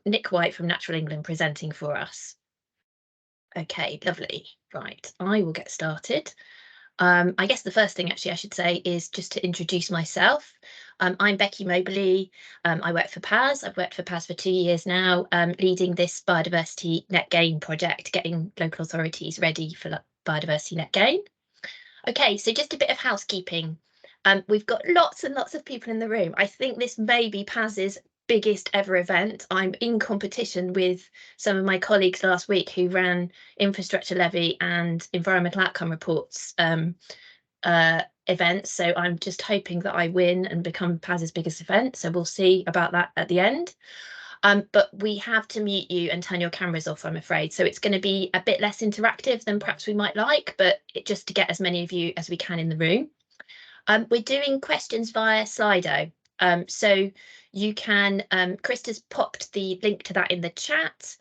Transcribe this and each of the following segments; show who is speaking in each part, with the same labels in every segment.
Speaker 1: Nick White from Natural England presenting for us. Okay, lovely. Right, I will get started. I guess the first thing actually I should say is just to introduce myself. I'm Becky Mobley. I work for PAS. I've worked for PAS for 2 years now, leading this Biodiversity Net Gain project, getting local authorities ready for Biodiversity Net Gain. Okay, so just a bit of housekeeping. We've got lots and lots of people in the room. I think this may be PAS's biggest ever event. I'm in competition with some of my colleagues last week who ran infrastructure levy and environmental outcome reports events. So I'm just hoping that I win and become PAS's biggest event. So we'll see about that at the end. But we have to mute you and turn your cameras off, I'm afraid. So it's going to be a bit less interactive than perhaps we might like, but just to get as many of you as we can in the room. We're doing questions via Slido. So you can, Krista's popped the link to that in the chat.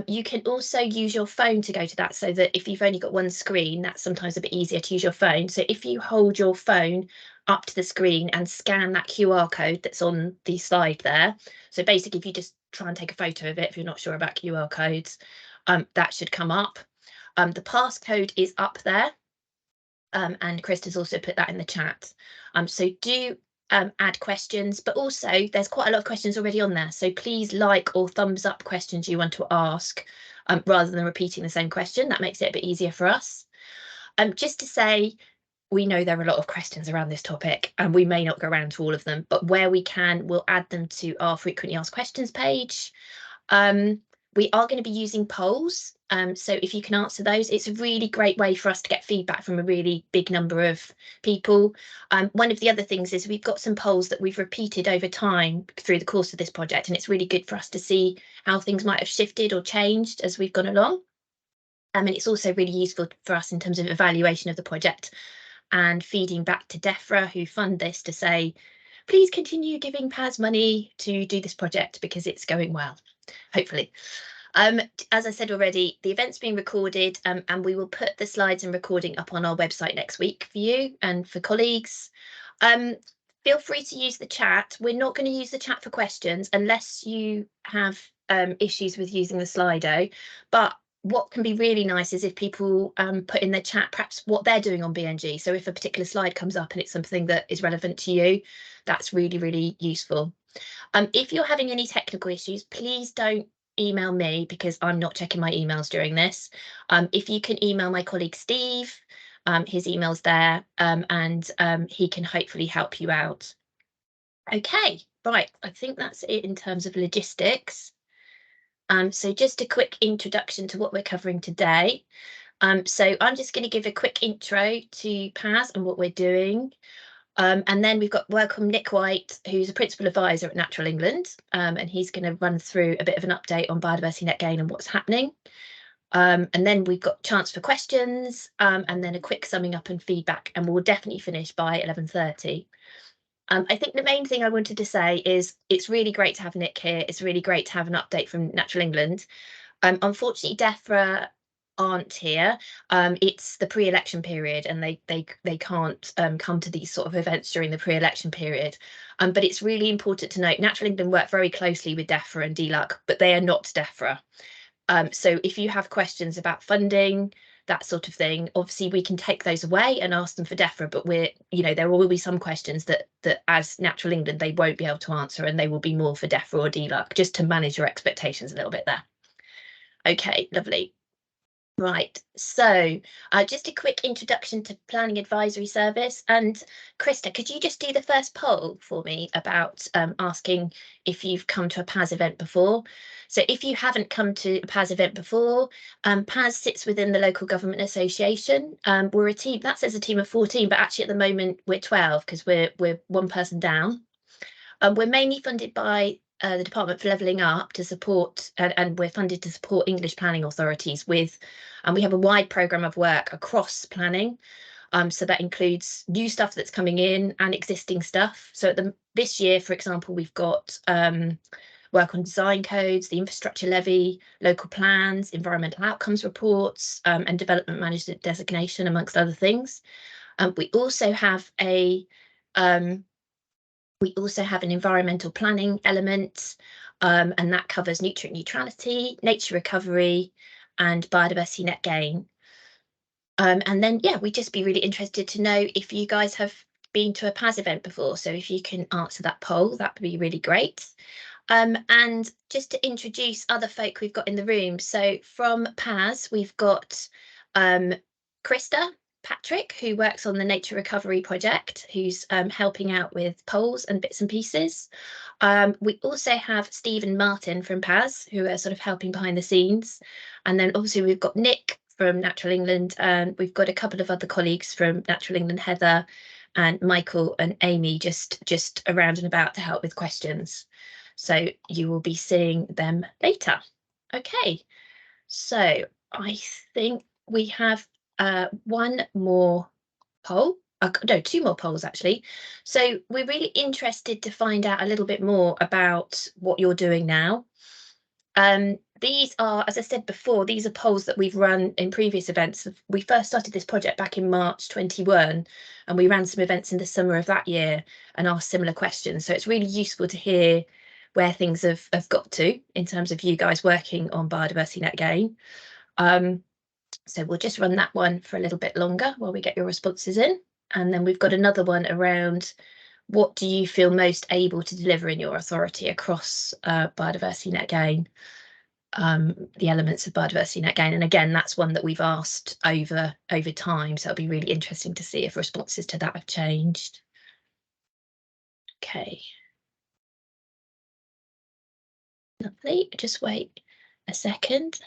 Speaker 1: You can also use your phone to go to that, so that if you've only got one screen, that's sometimes a bit easier to use your phone. So if you hold your phone up to the screen and scan that QR code that's on the slide there. So basically, if you just try and take a photo of it, if you're not sure about QR codes, that should come up. The passcode is up there. And Krista's also put that in the chat. So do add questions, but also there's quite a lot of questions already on there. So please like or thumbs up questions you want to ask rather than repeating the same question. That makes it a bit easier for us. Just to say, we know there are a lot of questions around this topic and we may not go around to all of them, but where we can, we'll add them to our frequently asked questions page. We are going to be using polls. So if you can answer those, it's a really great way for us to get feedback from a really big number of people. One of the other things is we've got some polls that we've repeated over time through the course of this project, and it's really good for us to see how things might have shifted or changed as we've gone along. And it's also really useful for us in terms of evaluation of the project and feeding back to DEFRA, who fund this, to say, please continue giving PAS money to do this project because it's going well, hopefully. As I said already, the event's being recorded and we will put the slides and recording up on our website next week for you and for colleagues. Feel free to use the chat. We're not going to use the chat for questions unless you have issues with using the Slido. But what can be really nice is if people put in the chat perhaps what they're doing on BNG. So if a particular slide comes up and it's something that is relevant to you, that's really, really useful. If you're having any technical issues, please don't email me because I'm not checking my emails during this. If you can email my colleague Steve, his email's there, and he can hopefully help you out. Okay, right, I think that's it in terms of logistics. So just a quick introduction to what we're covering today. So I'm just going to give a quick intro to PAS and what we're doing. And then we've got welcome Nick White, who's a principal advisor at Natural England, and he's going to run through a bit of an update on Biodiversity Net Gain and what's happening. And then we've got chance for questions, and then a quick summing up and feedback, and we'll definitely finish by 11:30. I think the main thing I wanted to say is it's really great to have Nick here. It's really great to have an update from Natural England. Unfortunately, DEFRA aren't here. It's the pre-election period and they can't come to these sort of events during the pre-election period. But it's really important to note Natural England work very closely with DEFRA and DLUC, but they are not DEFRA. So if you have questions about funding, that sort of thing, obviously we can take those away and ask them for DEFRA, but there will be some questions that as Natural England they won't be able to answer, and they will be more for DEFRA or DLUC, just to manage your expectations a little bit there. Okay, lovely. Right, so just a quick introduction to Planning Advisory Service. And Krista, could you just do the first poll for me about asking if you've come to a PAS event before? So if you haven't come to a PAS event before, PAS sits within the Local Government Association. We're a team, that says a team of 14, but actually at the moment we're 12 because we're one person down. We're mainly funded by the Department for Levelling Up to support, and we're funded to support English planning authorities with, and we have a wide programme of work across planning. So that includes new stuff that's coming in and existing stuff. So this year, for example, we've got work on design codes, the infrastructure levy, local plans, environmental outcomes reports, and development management designation, amongst other things. We also have an environmental planning element, and that covers nutrient neutrality, nature recovery, and biodiversity net gain. And then, yeah, we'd just be really interested to know if you guys have been to a PAS event before. So if you can answer that poll, that would be really great. And just to introduce other folk we've got in the room. So from PAS, we've got Krista Patrick, who works on the Nature Recovery Project, who's helping out with polls and bits and pieces. We also have Steve and Martin from PAS, who are sort of helping behind the scenes. And then obviously we've got Nick from Natural England, and we've got a couple of other colleagues from Natural England, Heather and Michael and Amy, just around and about to help with questions. So you will be seeing them later. Okay, so I think we have one more poll. No, two more polls actually. So we're really interested to find out a little bit more about what you're doing now. These are, as I said before, these are polls that we've run in previous events. We first started this project back in March 21, and we ran some events in the summer of that year and asked similar questions. So it's really useful to hear where things have got to in terms of you guys working on biodiversity net gain. So we'll just run that one for a little bit longer while we get your responses in. And then we've got another one around what do you feel most able to deliver in your authority across biodiversity net gain, the elements of biodiversity net gain. And again, that's one that we've asked over time. So it'll be really interesting to see if responses to that have changed. Okay. Lovely. Just wait a second.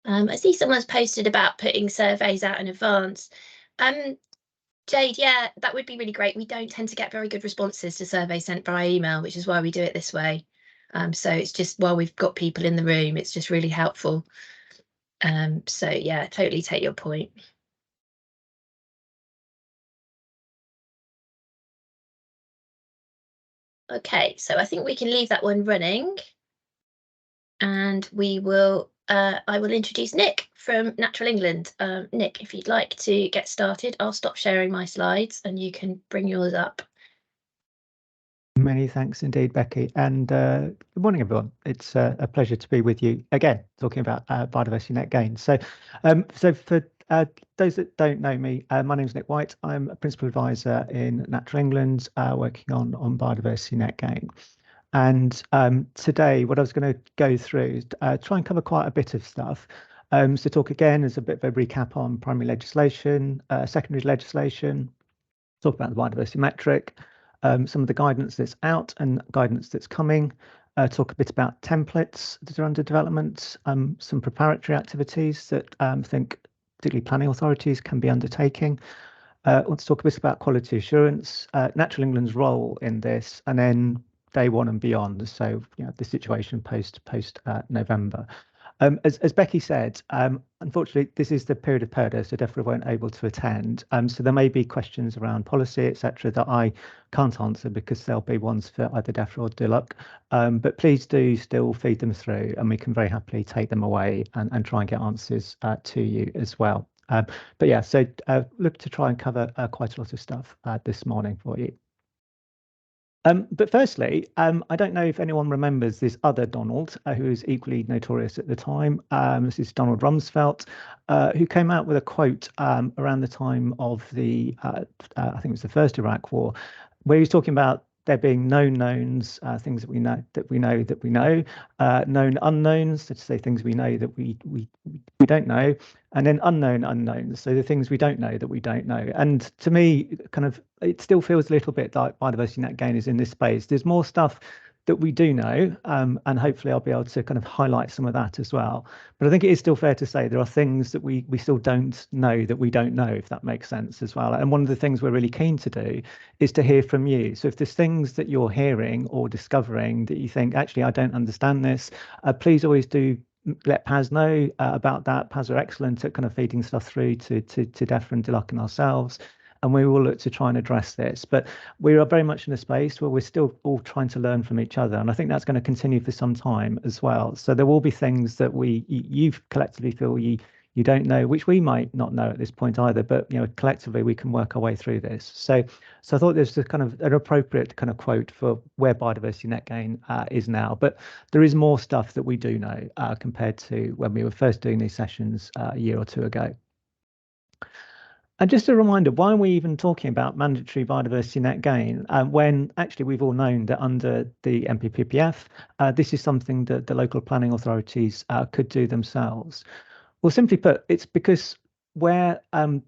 Speaker 1: I see someone's posted about putting surveys out in advance. Jade, yeah, that would be really great. We don't tend to get very good responses to surveys sent via email, which is why we do it this way. So it's just while we've got people in the room, it's just really helpful. So yeah, totally take your point. Okay, so I think we can leave that one running, and we will. I will introduce Nick from Natural England. Nick, if you'd like to get started, I'll stop sharing my slides and you can bring yours up.
Speaker 2: Many thanks indeed, Becky, and good morning, everyone. It's a pleasure to be with you again, talking about biodiversity net gain. So, for those that don't know me, my name is Nick White. I'm a principal advisor in Natural England, working on biodiversity net gain. And today, what I was going to go through is try and cover quite a bit of stuff. So, talk again as a bit of a recap on primary legislation, secondary legislation, talk about the biodiversity metric. Some of the guidance that's out and guidance that's coming, talk a bit about templates that are under development, some preparatory activities that I think particularly planning authorities can be undertaking. I want to talk a bit about quality assurance, Natural England's role in this, and then day one and beyond. So, the situation post November. As Becky said, unfortunately, this is the period of purdah, so definitely weren't able to attend. So there may be questions around policy, etc., that I can't answer because there'll be ones for either DEFRA or DLUC. But please do still feed them through, and we can very happily take them away and try and get answers to you as well. But yeah, so look to try and cover quite a lot of stuff this morning for you. But firstly, I don't know if anyone remembers this other Donald, who was equally notorious at the time. This is Donald Rumsfeld, who came out with a quote around the time of the, I think it was the first Iraq War, where he was talking about there being known knowns, things that we know, known unknowns, so to say things we know that we don't know, and then unknown unknowns, so the things we don't know that we don't know. And to me, kind of, it still feels a little bit like biodiversity net gain is in this space. There's more stuff that we do know, and hopefully I'll be able to kind of highlight some of that as well. But I think it is still fair to say there are things that we still don't know that we don't know, if that makes sense as well. And one of the things we're really keen to do is to hear from you. So if there's things that you're hearing or discovering that you think, actually, I don't understand this, please always do let PAS know about that. PAS are excellent at kind of feeding stuff through to DEFRA and DLUC and ourselves. And we will look to try and address this. But we are very much in a space where we're still all trying to learn from each other. And I think that's going to continue for some time as well. So there will be things that you collectively feel you you don't know, which we might not know at this point either, but collectively we can work our way through this. So I thought there's a kind of an appropriate kind of quote for where biodiversity net gain is now. But there is more stuff that we do know compared to when we were first doing these sessions a year or two ago. And just a reminder, why are we even talking about mandatory biodiversity net gain when actually we've all known that under the MPPPF, this is something that the local planning authorities could do themselves? Well, simply put, it's because where there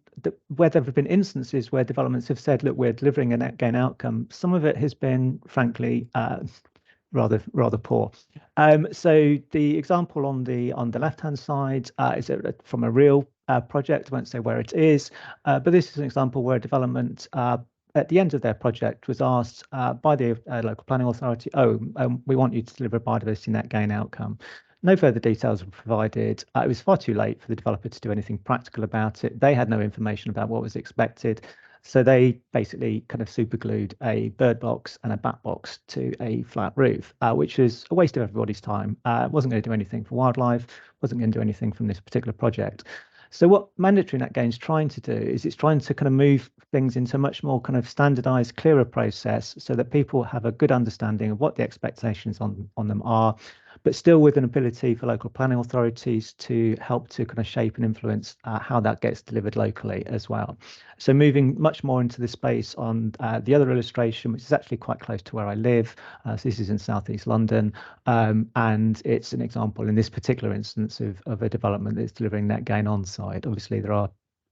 Speaker 2: have been instances where developments have said, look, we're delivering a net gain outcome, some of it has been, frankly, rather poor. So the example on the left-hand side is from a real project. I won't say where it is, but this is an example where a development at the end of their project was asked by the local planning authority, we want you to deliver a biodiversity net gain outcome. No further details were provided. It was far too late for the developer to do anything practical about it. They had no information about what was expected. So they basically kind of superglued a bird box and a bat box to a flat roof, which is a waste of everybody's time. Wasn't going to do anything for wildlife, wasn't going to do anything from this particular project. So what mandatory net gain is trying to do is it's trying to kind of move things into a much more kind of standardized, clearer process so that people have a good understanding of what the expectations on them are, but still with an ability for local planning authorities to help to kind of shape and influence how that gets delivered locally as well. So moving much more into the space on the other illustration, which is actually quite close to where I live. So this is in Southeast London, and it's an example in this particular instance of a development that's delivering net gain on site. Obviously, there are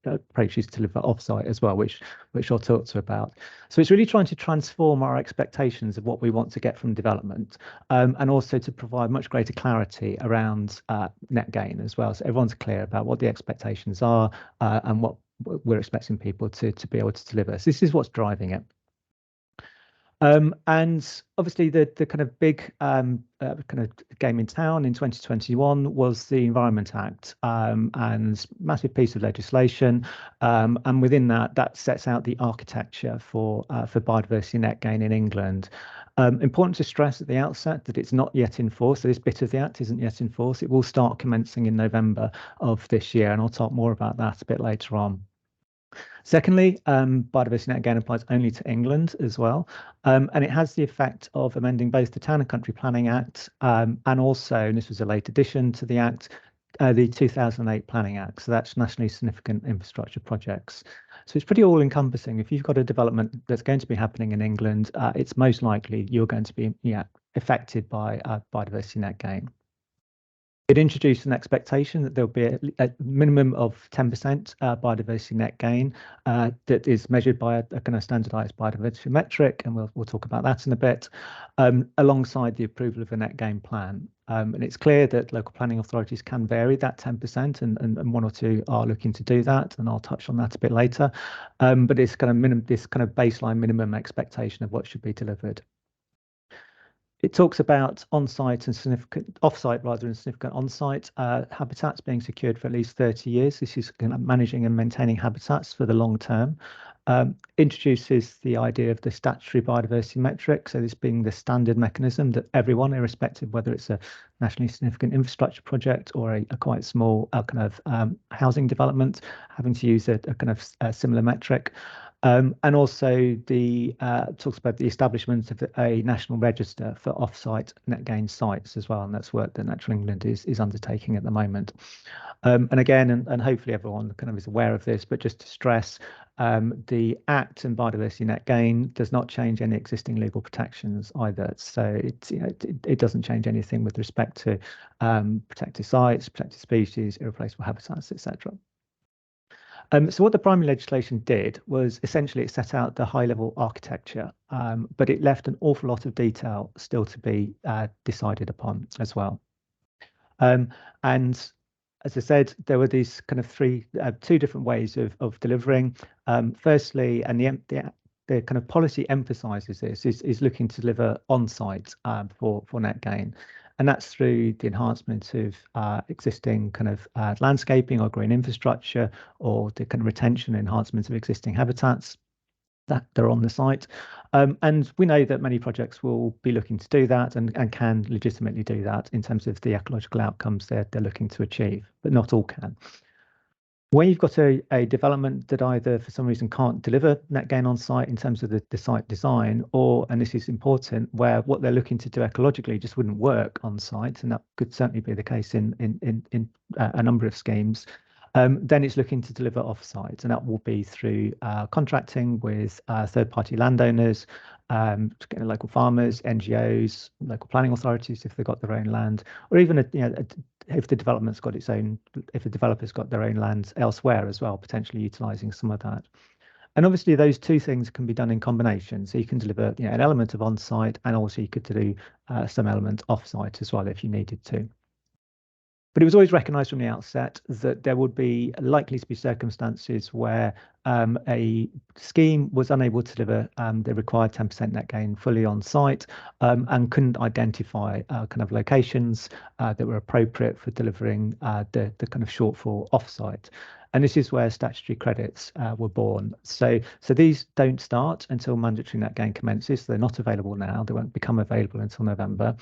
Speaker 2: approaches to deliver off-site as well, which I'll talk to about. So it's really trying to transform our expectations of what we want to get from development, and also to provide much greater clarity around net gain as well. So everyone's clear about what the expectations are and what we're expecting people to be able to deliver. So this is what's driving it. And obviously the kind of big kind of game in town in 2021 was the Environment Act, and massive piece of legislation. And within that sets out the architecture for biodiversity net gain in England. Important to stress at the outset that it's not yet in force. So this bit of the Act isn't yet in force. It will start commencing in November of this year, and I'll talk more about that a bit later on. Secondly, biodiversity net gain applies only to England as well, and it has the effect of amending both the Town and Country Planning Act and also, and this was a late addition to the Act, the 2008 Planning Act. So that's nationally significant infrastructure projects. So it's pretty all-encompassing. If you've got a development that's going to be happening in England, it's most likely you're going to be affected by biodiversity net gain. It introduced an expectation that there'll be a minimum of 10% biodiversity net gain that is measured by a kind of standardized biodiversity metric, and we'll talk about that in a bit, alongside the approval of a net gain plan. And it's clear that local planning authorities can vary that 10%, and one or two are looking to do that, and I'll touch on that a bit later. But it's kind of this kind of baseline minimum expectation of what should be delivered. It talks about on-site and significant off-site rather than significant on-site habitats being secured for at least 30 years. This is kind of managing and maintaining habitats for the long term. Introduces the idea of the statutory biodiversity metric. So this being the standard mechanism that everyone, irrespective whether it's a nationally significant infrastructure project or a quite small kind of housing development, having to use a kind of similar metric. And also the talks about the establishment of a national register for off-site net gain sites as well, and that's work that Natural England is undertaking at the moment. And again, and hopefully everyone kind of is aware of this, but just to stress, the Act and biodiversity net gain does not change any existing legal protections either. So it doesn't change anything with respect to protected sites, protected species, irreplaceable habitats, etc. So what the primary legislation did was essentially it set out the high-level architecture, but it left an awful lot of detail still to be decided upon as well. And as I said, there were these kind of two different ways of delivering. Firstly, and the kind of policy emphasises this, is looking to deliver on-site for net gain. And that's through the enhancement of existing kind of landscaping or green infrastructure, or the kind of retention and enhancement of existing habitats that are on the site. And we know that many projects will be looking to do that and can legitimately do that in terms of the ecological outcomes they're looking to achieve, but not all can. Where you've got a development that either for some reason can't deliver net gain on site in terms of the site design, or, and this is important, where what they're looking to do ecologically just wouldn't work on site, and that could certainly be the case in a number of schemes, then it's looking to deliver off-site, and that will be through contracting with third-party landowners, local farmers, NGOs, local planning authorities if they've got their own land, or even if the development's got its own, if the developer's got their own land elsewhere as well, potentially utilising some of that. And obviously those two things can be done in combination. So you can deliver an element of on-site, and also you could do some element off-site as well if you needed to. But it was always recognised from the outset that there would be likely to be circumstances where a scheme was unable to deliver the required 10% net gain fully on site, and couldn't identify kind of locations that were appropriate for delivering the kind of shortfall off-site. And this is where statutory credits were born. So these don't start until mandatory net gain commences. They're not available now. They won't become available until November.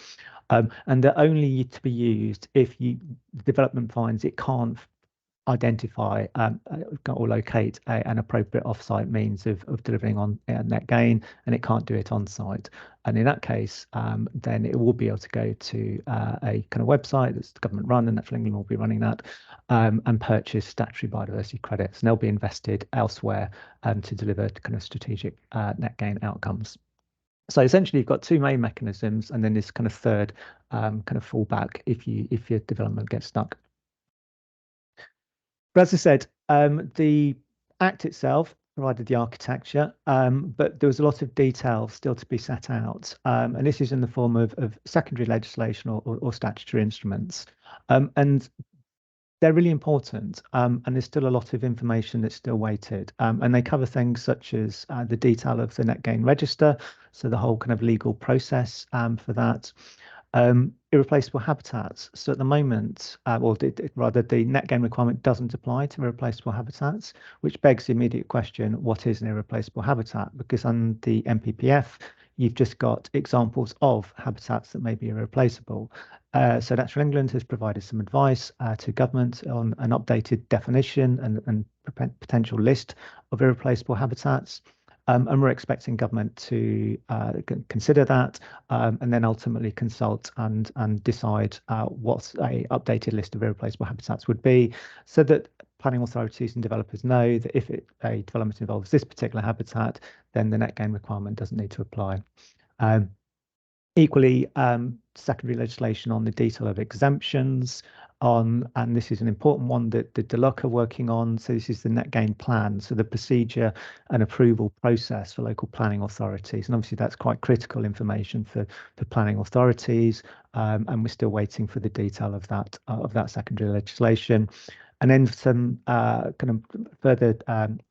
Speaker 2: And they're only to be used if the development finds it can't identify or locate an appropriate off-site means of delivering on net gain, and it can't do it on site. And in that case, then it will be able to go to a kind of website that's government run, and Natural England will be running that, and purchase statutory biodiversity credits, and they'll be invested elsewhere to deliver kind of strategic net gain outcomes. So essentially, you've got two main mechanisms, and then this kind of third kind of fallback if your development gets stuck. But as I said, the Act itself provided the architecture, but there was a lot of detail still to be set out, and this is in the form of secondary legislation or statutory instruments, and they're really important, and there's still a lot of information that's still waited, and they cover things such as the detail of the net gain register, so the whole kind of legal process for that. Irreplaceable habitats. So at the moment, rather, the net gain requirement doesn't apply to irreplaceable habitats, which begs the immediate question: what is an irreplaceable habitat? Because on the NPPF, you've just got examples of habitats that may be irreplaceable. So Natural England has provided some advice to government on an updated definition and potential list of irreplaceable habitats. And we're expecting government to consider that, and then ultimately consult and decide what a updated list of irreplaceable habitats would be, so that planning authorities and developers know that if a development involves this particular habitat, then the net gain requirement doesn't need to apply. Equally, secondary legislation on the detail of exemptions and this is an important one that the DLUC are working on. So this is the net gain plan, so the procedure and approval process for local planning authorities. And obviously that's quite critical information for planning authorities, and we're still waiting for the detail of that secondary legislation. And then some kind of further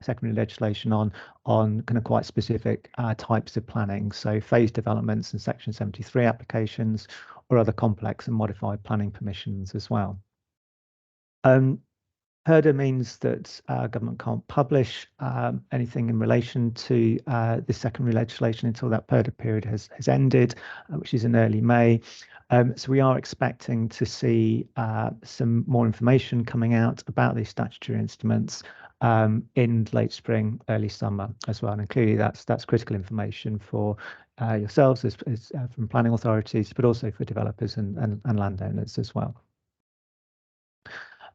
Speaker 2: secondary legislation on kind of quite specific types of planning, so phase developments and Section 73 applications, or other complex and modified planning permissions as well. PERDA means that government can't publish anything in relation to this secondary legislation until that PERDA period has ended, which is in early May. So we are expecting to see some more information coming out about these statutory instruments in late spring, early summer as well. And clearly that's critical information for yourselves as from planning authorities, but also for developers and landowners as well.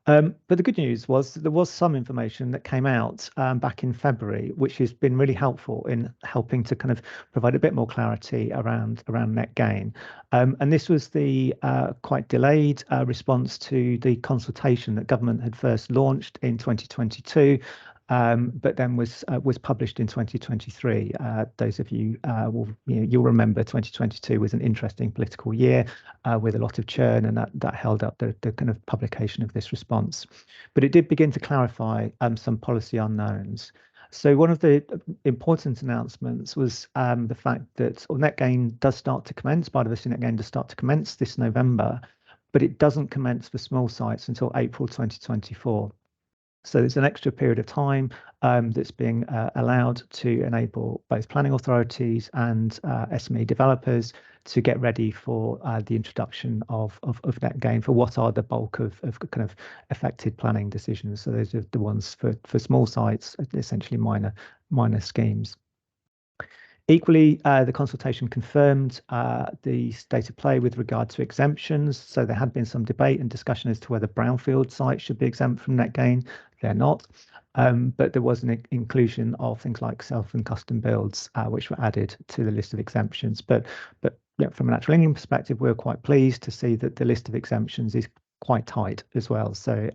Speaker 2: But the good news was that there was some information that came out back in February, which has been really helpful in helping to kind of provide a bit more clarity around net gain. And this was the quite delayed response to the consultation that government had first launched in 2022. But then was published in 2023. Those of you you'll remember 2022 was an interesting political year with a lot of churn, and that held up the kind of publication of this response. But it did begin to clarify some policy unknowns. So one of the important announcements was the fact that net gain does start to commence, biodiversity net gain does start to commence this November, but it doesn't commence for small sites until April 2024. So there's an extra period of time that's being allowed to enable both planning authorities and SME developers to get ready for the introduction of net gain for what are the bulk of kind of affected planning decisions. So those are the ones for small sites, essentially minor schemes. Equally, the consultation confirmed the state of play with regard to exemptions. So there had been some debate and discussion as to whether brownfield sites should be exempt from net gain. They're not. But there was an inclusion of things like self and custom builds, which were added to the list of exemptions. But yeah, from a Natural England perspective, we're quite pleased to see that the list of exemptions is quite tight as well. So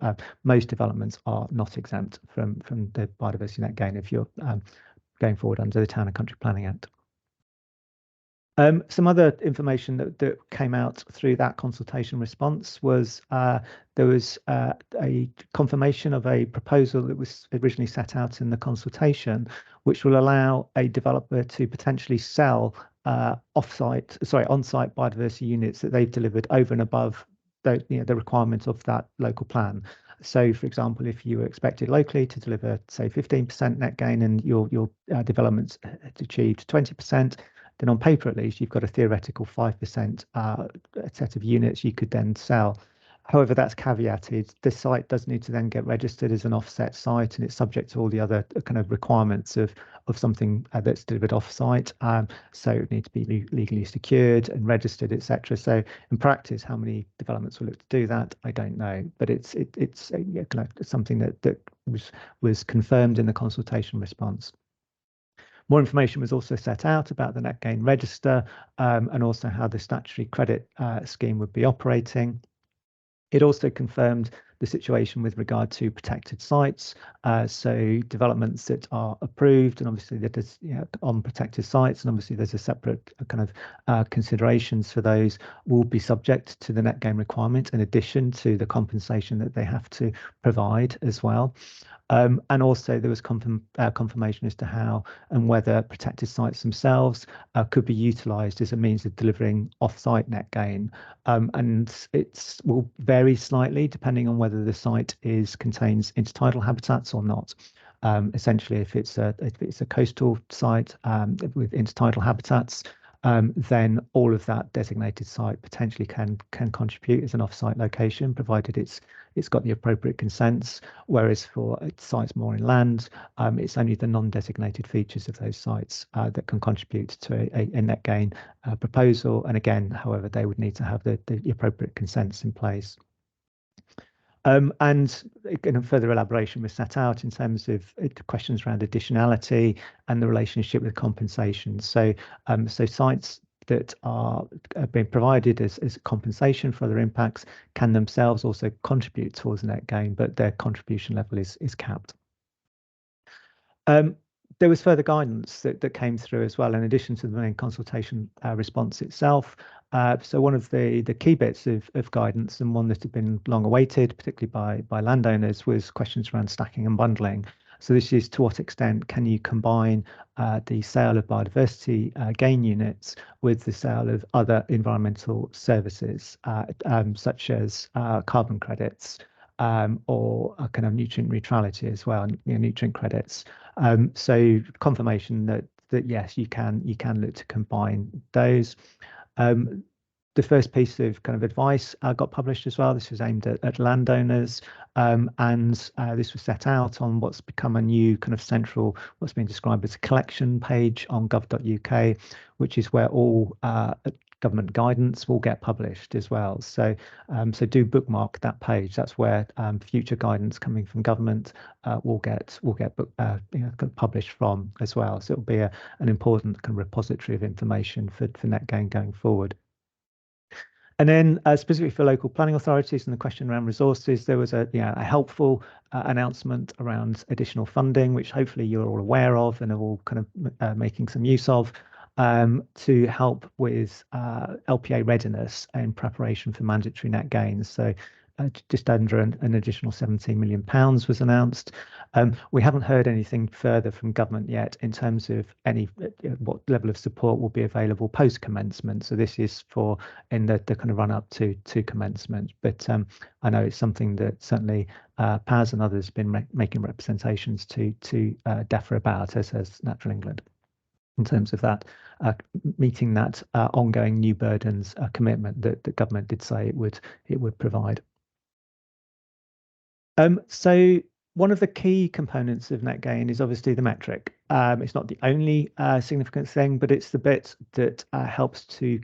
Speaker 2: most developments are not exempt from the Biodiversity Net Gain if you're going forward under the Town and Country Planning Act. Some other information that came out through that consultation response was there was a confirmation of a proposal that was originally set out in the consultation, which will allow a developer to potentially sell on-site biodiversity units that they've delivered over and above the requirements of that local plan. So, for example, if you were expected locally to deliver, say, 15% net gain and your development's achieved 20%, then on paper at least, you've got a theoretical 5% set of units you could then sell. However, that's caveated. The site does need to then get registered as an offset site, and it's subject to all the other kind of requirements of something that's delivered off-site. So it needs to be legally secured and registered, etc. So in practice, how many developments will look to do that? I don't know, but it's kind of something that was confirmed in the consultation response. More information was also set out about the net gain register and also how the statutory credit scheme would be operating. It also confirmed the situation with regard to protected sites. So developments that are approved, and obviously that is on protected sites, and obviously there's a separate kind of considerations for those, will be subject to the net gain requirement in addition to the compensation that they have to provide as well. And also there was confirmation as to how and whether protected sites themselves could be utilised as a means of delivering off-site net gain. And it will vary slightly depending on whether the site contains intertidal habitats or not. Essentially, if it's a coastal site with intertidal habitats, then all of that designated site potentially can contribute as an off-site location, provided it's got the appropriate consents. Whereas for sites more inland, it's only the non-designated features of those sites that can contribute to a net gain proposal. And again, however, they would need to have the appropriate consents in place. And further elaboration was set out in terms of questions around additionality and the relationship with compensation. So, sites that are being provided as compensation for other impacts can themselves also contribute towards net gain, but their contribution level is capped. There was further guidance that came through as well, in addition to the main consultation response itself. So one of the key bits of guidance, and one that had been long awaited, particularly by landowners, was questions around stacking and bundling. So this is to what extent can you combine the sale of biodiversity gain units with the sale of other environmental services, such as carbon credits, or a kind of nutrient neutrality as well, nutrient credits. So confirmation that yes, you can look to combine those. The first piece of kind of advice got published as well. This was aimed at landowners, and this was set out on what's become a new kind of central, what's been described as a collection page on gov.uk, which is where all government guidance will get published as well. So do bookmark that page. That's where future guidance coming from government will get published from as well. So it'll be an important kind of repository of information for net gain going forward. And then specifically for local planning authorities and the question around resources, there was a helpful announcement around additional funding, which hopefully you're all aware of and are all kind of making some use of, to help with LPA readiness in preparation for mandatory net gains. So just under an additional £17 million was announced. We haven't heard anything further from government yet in terms of what level of support will be available post commencement. So this is for in the kind of run up to commencement. But I know it's something that certainly PAS and others have been making representations to DEFRA about, as has Natural England, in terms of that meeting that ongoing new burdens commitment that the government did say it would provide. So one of the key components of net gain is obviously the metric. It's not the only significant thing, but it's the bit that helps to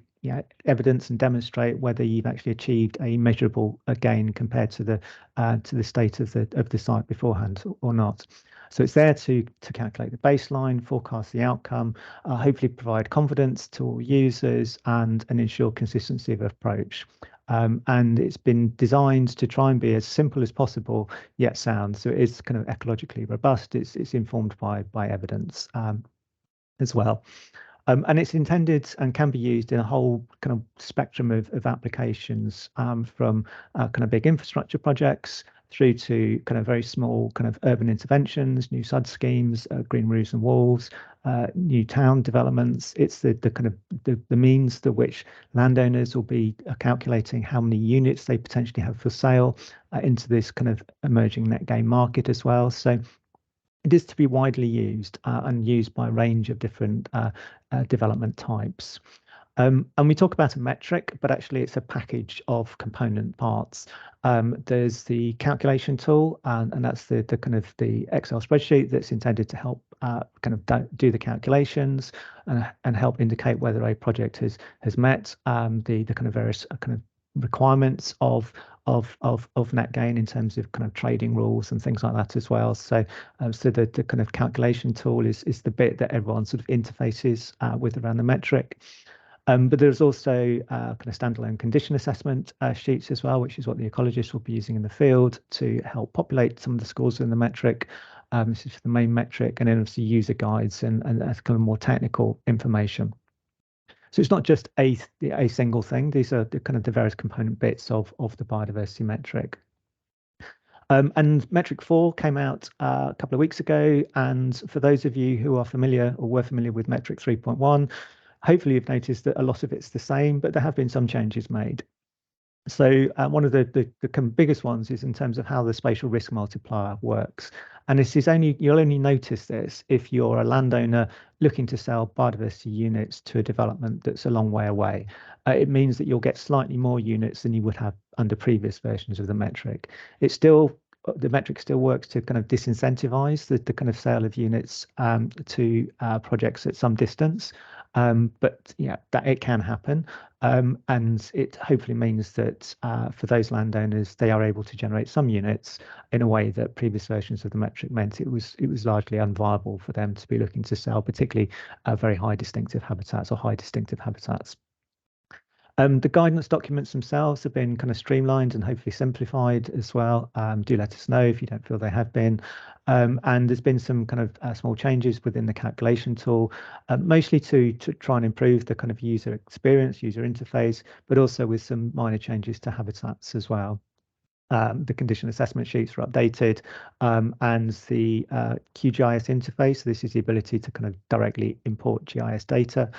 Speaker 2: evidence and demonstrate whether you've actually achieved a measurable gain compared to the state of the site beforehand or not. So it's there to calculate the baseline, forecast the outcome, hopefully provide confidence to all users and ensure consistency of approach. And it's been designed to try and be as simple as possible, yet sound. So it is kind of ecologically robust. It's informed by evidence as well. And it's intended and can be used in a whole kind of spectrum of applications, from kind of big infrastructure projects through to kind of very small kind of urban interventions, new SUD schemes, green roofs and walls, new town developments. It's the kind of the means to which landowners will be calculating how many units they potentially have for sale into this kind of emerging net gain market as well. So it is to be widely used and used by a range of different development types. And we talk about a metric, but actually it's a package of component parts. There's the calculation tool, and that's the kind of the Excel spreadsheet that's intended to help kind of do the calculations and help indicate whether a project has met the kind of various kind of requirements of net gain in terms of kind of trading rules and things like that as well. So so the kind of calculation tool is the bit that everyone sort of interfaces with around the metric. But there's also kind of standalone condition assessment sheets as well, which is what the ecologists will be using in the field to help populate some of the scores in the metric. This is the main metric, and then obviously user guides and kind of more technical information. So it's not just a single thing. These are the kind of the various component bits of the biodiversity metric. And metric 4 came out a couple of weeks ago. And for those of you who are familiar or were familiar with metric 3.1, hopefully you've noticed that a lot of it's the same, but there have been some changes made. So one of the biggest ones is in terms of how the spatial risk multiplier works. And this is you'll only notice this if you're a landowner looking to sell biodiversity units to a development that's a long way away. It means that you'll get slightly more units than you would have under previous versions of the metric. The metric still works to kind of disincentivize the kind of sale of units to projects at some distance. But yeah, that it can happen. And it hopefully means that for those landowners, they are able to generate some units in a way that previous versions of the metric meant it was largely unviable for them to be looking to sell, particularly very high distinctive habitats or high distinctive habitats. The guidance documents themselves have been kind of streamlined and hopefully simplified as well. Do let us know if you don't feel they have been. And there's been some kind of small changes within the calculation tool, mostly to try and improve the kind of user experience, user interface, but also with some minor changes to habitats as well. The condition assessment sheets are updated, and the QGIS interface, so this is the ability to kind of directly import GIS data,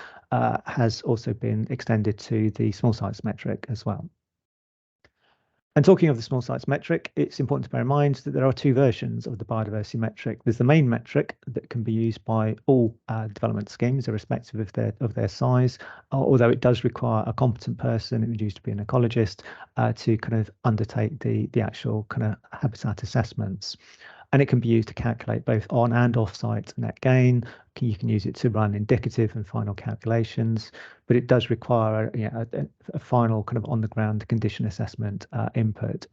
Speaker 2: has also been extended to the small sites metric as well. And talking of the small sites metric, it's important to bear in mind that there are two versions of the biodiversity metric. There's the main metric that can be used by all development schemes, irrespective of their size, although it does require a competent person, it would used to be an ecologist, to kind of undertake the actual kind of habitat assessments. And it can be used to calculate both on and off-site net gain. You can use it to run indicative and final calculations, but it does require a final kind of on-the-ground condition assessment input.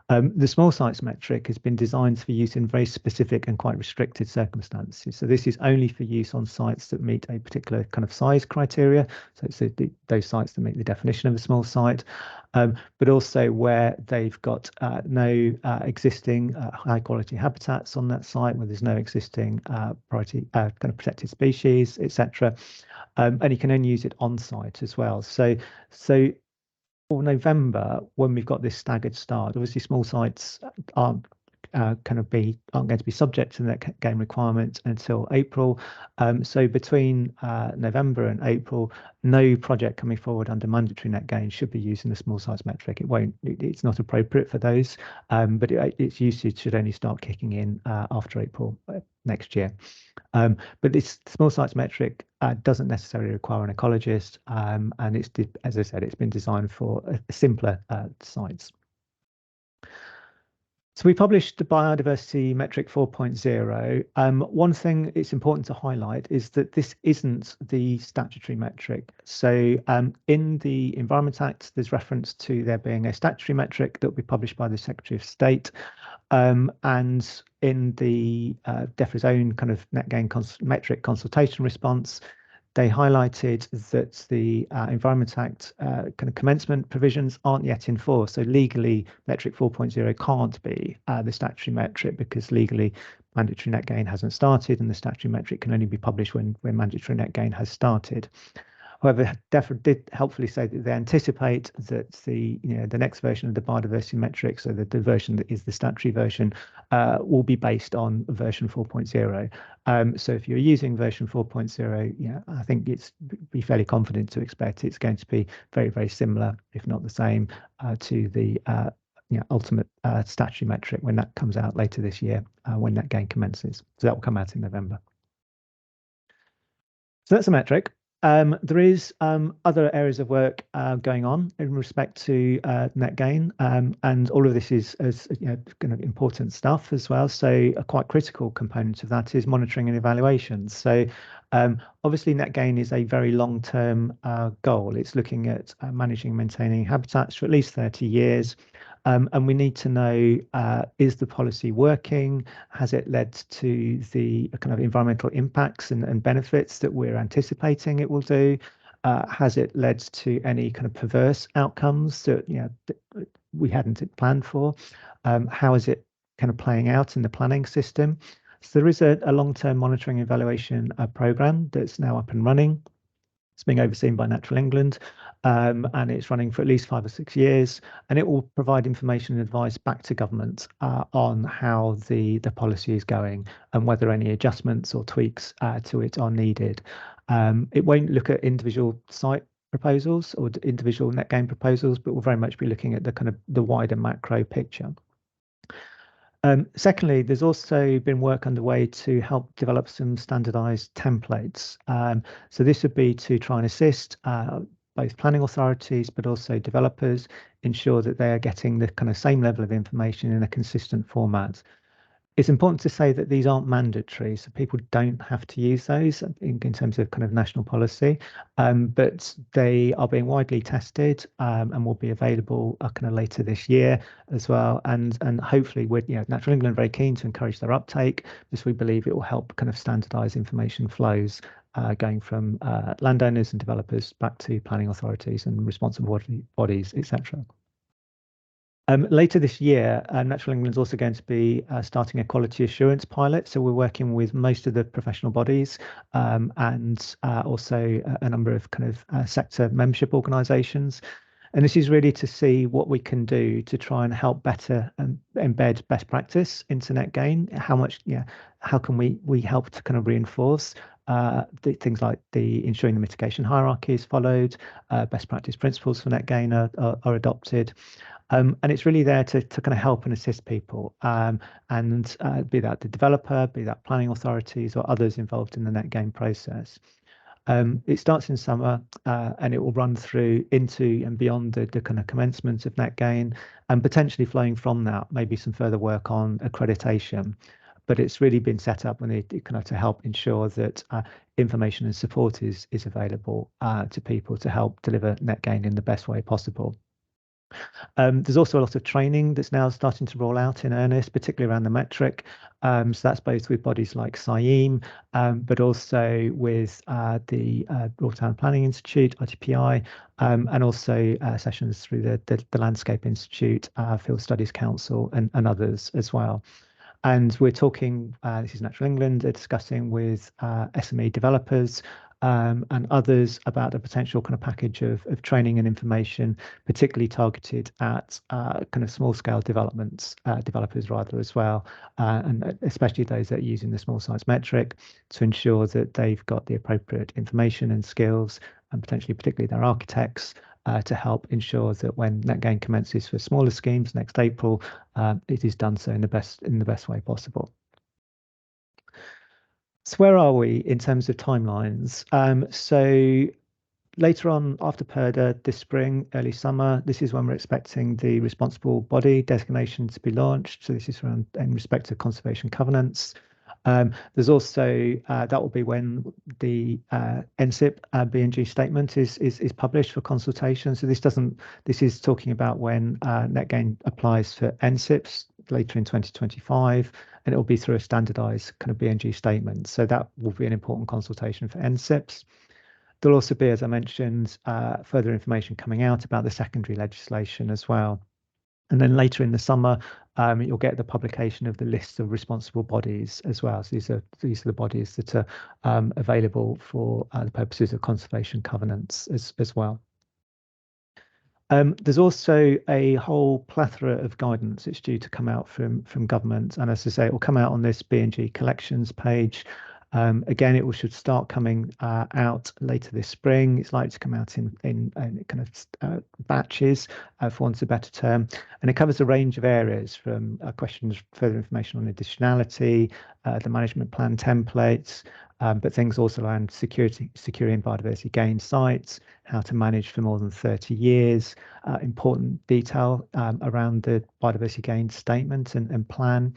Speaker 2: The small sites metric has been designed for use in very specific and quite restricted circumstances. So this is only for use on sites that meet a particular kind of size criteria. So it's those sites that meet the definition of a small site, but also where they've got no existing high quality habitats on that site, where there's no existing priority kind of protected species, etc. And you can only use it on site as well. So for November, when we've got this staggered start, obviously small sites aren't aren't going to be subject to the net gain requirement until April. So between November and April, no project coming forward under mandatory net gain should be using the small sites metric. It's not appropriate for those, but its usage should only start kicking in after April next year. But this small sites metric doesn't necessarily require an ecologist, and as I said, it's been designed for simpler sites. So we published the Biodiversity Metric 4.0. One thing it's important to highlight is that this isn't the statutory metric. So in the Environment Act, there's reference to there being a statutory metric that will be published by the Secretary of State. And in the DEFRA's own kind of net gain metric consultation response, they highlighted that the Environment Act kind of commencement provisions aren't yet in force. So legally, metric 4.0 can't be the statutory metric because legally mandatory net gain hasn't started, and the statutory metric can only be published when mandatory net gain has started. However, DEFRA did helpfully say that they anticipate that the next version of the biodiversity metric, so the version that is the statutory version, will be based on version 4.0. So if you're using version 4.0, I think it's be fairly confident to expect it's going to be very, very similar, if not the same, to the ultimate statutory metric when that comes out later this year, when net gain commences. So that will come out in November. So that's a metric. There is other areas of work going on in respect to net gain, and all of this is kind of important stuff as well. So a quite critical component of that is monitoring and evaluation. So obviously net gain is a very long-term goal. It's looking at managing and maintaining habitats for at least 30 years. And we need to know, is the policy working? Has it led to the kind of environmental impacts and benefits that we're anticipating it will do? Has it led to any kind of perverse outcomes that we hadn't planned for? How is it kind of playing out in the planning system? So there is a long-term monitoring evaluation program that's now up and running. It's being overseen by Natural England, and it's running for at least 5 or 6 years, and it will provide information and advice back to government on how the policy is going and whether any adjustments or tweaks to it are needed. It won't look at individual site proposals or individual net gain proposals, but will very much be looking at the kind of the wider macro picture. Secondly, there's also been work underway to help develop some standardized templates. So this would be to try and assist both planning authorities, but also developers, ensure that they are getting the kind of same level of information in a consistent format. It's important to say that these aren't mandatory, so people don't have to use those in terms of kind of national policy, but they are being widely tested and will be available kind of later this year as well. And hopefully, Natural England are very keen to encourage their uptake because we believe it will help kind of standardise information flows going from landowners and developers back to planning authorities and responsible bodies, etc. Later this year, Natural England is also going to be starting a quality assurance pilot. So we're working with most of the professional bodies and also a number of kind of sector membership organisations. And this is really to see what we can do to try and help better embed best practice into net gain. How can we help to kind of reinforce the things like the ensuring the mitigation hierarchy is followed, best practice principles for net gain are adopted. And it's really there to kind of help and assist people, and be that the developer, be that planning authorities or others involved in the net gain process. It starts in summer and it will run through into and beyond the kind of commencement of net gain, and potentially flowing from that, maybe some further work on accreditation. But it's really been set up to help ensure that information and support is available to people to help deliver net gain in the best way possible. There's also a lot of training that's now starting to roll out in earnest, particularly around the metric. So that's both with bodies like SIEM, but also with the Royal Town Planning Institute, ITPI, and also sessions through the Landscape Institute, Field Studies Council, and others as well. And we're talking, this is Natural England, they're discussing with SME developers and others about a potential kind of package of training and information, particularly targeted at kind of small scale developers rather as well, and especially those that are using the small size metric to ensure that they've got the appropriate information and skills, and potentially particularly their architects, to help ensure that when Net Gain commences for smaller schemes next April, it is done so in the best way possible. So where are we in terms of timelines? So later on, after PERDA this spring, early summer, this is when we're expecting the responsible body designation to be launched. So this is around in respect to conservation covenants. There's also that will be when the NCIP BNG statement is published for consultation. So this is talking about when NetGain applies for NCIPs later in 2025, and it will be through a standardized kind of BNG statement. So that will be an important consultation for NCIPs. There'll also be, as I mentioned, further information coming out about the secondary legislation as well. And then later in the summer, you'll get the publication of the list of responsible bodies as well. So these are the bodies that are available for the purposes of conservation covenants as well. There's also a whole plethora of guidance that's due to come out from government, and as I say, it will come out on this BNG collections page. Again, it should start coming out later this spring. It's likely to come out in kind of batches, for want of a better term, and it covers a range of areas from questions, further information on additionality, the management plan templates, but things also around securing biodiversity gain sites, how to manage for more than 30 years, important detail around the biodiversity gain statement and plan.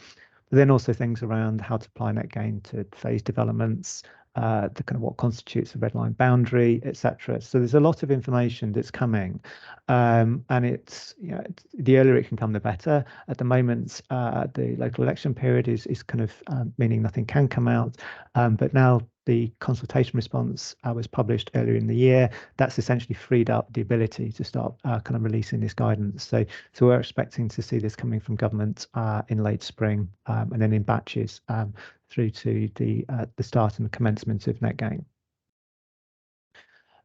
Speaker 2: But then also things around how to apply net gain to phase developments, the kind of what constitutes a red line boundary, etc. So there's a lot of information that's coming, and it's the earlier it can come, the better. At the moment, the local election period is kind of meaning nothing can come out, but now the consultation response was published earlier in the year. That's essentially freed up the ability to start kind of releasing this guidance. So we're expecting to see this coming from government in late spring, and then in batches through to the start and the commencement of net gain.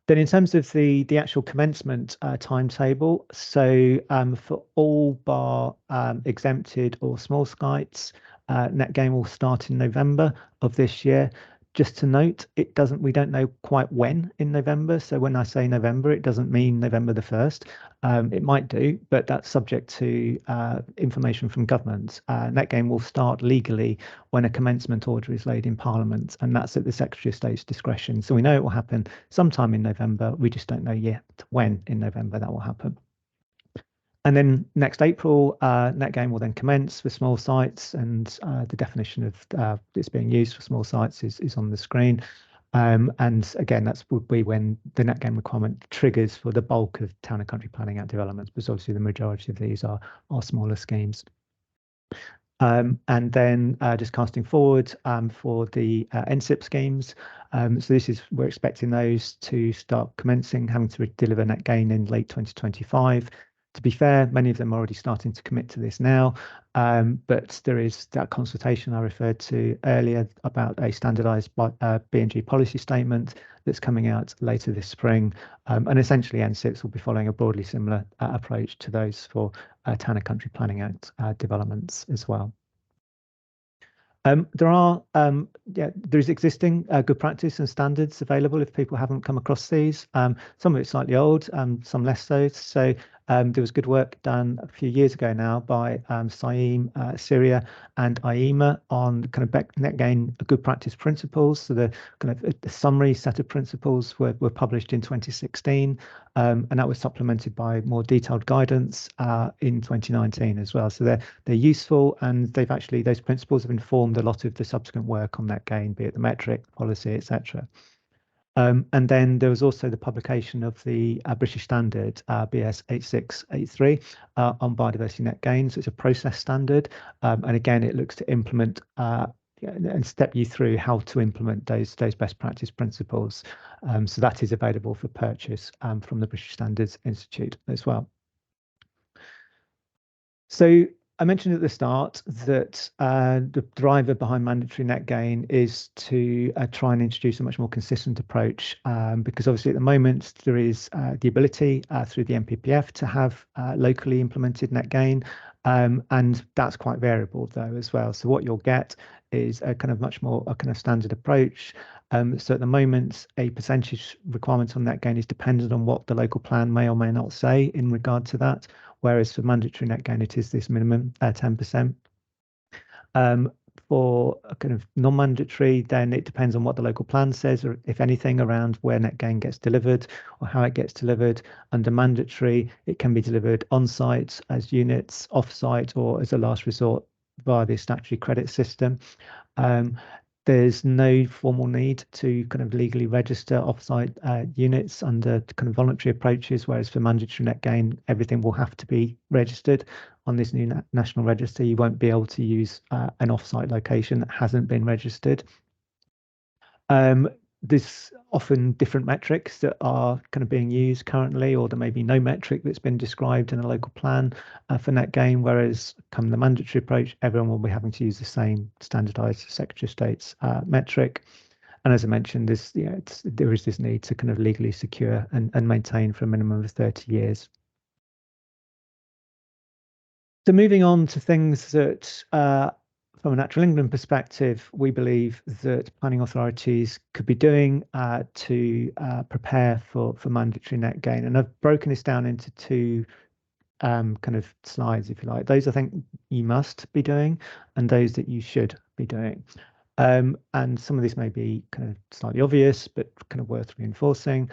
Speaker 2: Then in terms of the actual commencement timetable, so for all bar exempted or small sites, net gain will start in November of this year. Just to note, we don't know quite when in November. So when I say November, it doesn't mean November the 1st. It might do, but that's subject to information from government. Net gain will start legally when a commencement order is laid in Parliament, and that's at the Secretary of State's discretion. So we know it will happen sometime in November. We just don't know yet when in November that will happen. And then next April, net gain will then commence for small sites, and the definition of it's being used for small sites is on the screen. And again, would be when the net gain requirement triggers for the bulk of town and country planning act developments, because obviously the majority of these are smaller schemes. And then just casting forward for the NCIP schemes. So we're expecting those to start commencing, having to deliver net gain in late 2025. To be fair, many of them are already starting to commit to this now, but there is that consultation I referred to earlier about a standardized BNG policy statement that's coming out later this spring. And essentially NCIPs will be following a broadly similar approach to those for Town and Country Planning Act developments as well. There's existing good practice and standards available if people haven't come across these. Some of it's slightly old, some less so. So there was good work done a few years ago now by Saim, Syria, and IEMA on kind of net gain good practice principles. So the kind of a summary set of principles were published in 2016, and that was supplemented by more detailed guidance in 2019 as well. So they're useful, and those principles have informed a lot of the subsequent work on net gain, be it the metric, policy, etc. And then there was also the publication of the British Standard BS 8683 on biodiversity net gain. So it's a process standard, and again, it looks to implement and step you through how to implement those best practice principles. So that is available for purchase from the British Standards Institute as well. So I mentioned at the start that the driver behind mandatory net gain is to try and introduce a much more consistent approach, because obviously at the moment there is the ability through the MPPF to have locally implemented net gain, and that's quite variable though as well. So what you'll get is a kind of much more a kind of standard approach. So at the moment, a percentage requirement on net gain is dependent on what the local plan may or may not say in regard to that. Whereas for mandatory net gain, it is this minimum 10%. For a kind of non-mandatory, then it depends on what the local plan says, or if anything, around where net gain gets delivered or how it gets delivered. Under mandatory, it can be delivered on-site as units, off-site, or as a last resort via the statutory credit system. There's no formal need to kind of legally register off-site units under kind of voluntary approaches, whereas for mandatory net gain, everything will have to be registered on this new national register. You won't be able to use an off-site location that hasn't been registered. There's often different metrics that are kind of being used currently, or there may be no metric that's been described in a local plan for net gain, whereas come the mandatory approach, everyone will be having to use the same standardized Secretary of State's metric. And as I mentioned, there is this need to kind of legally secure and maintain for a minimum of 30 years. So moving on to things that from a Natural England perspective, we believe that planning authorities could be doing to prepare for mandatory net gain. And I've broken this down into two kind of slides, if you like. Those I think you must be doing and those that you should be doing. And some of this may be kind of slightly obvious, but kind of worth reinforcing.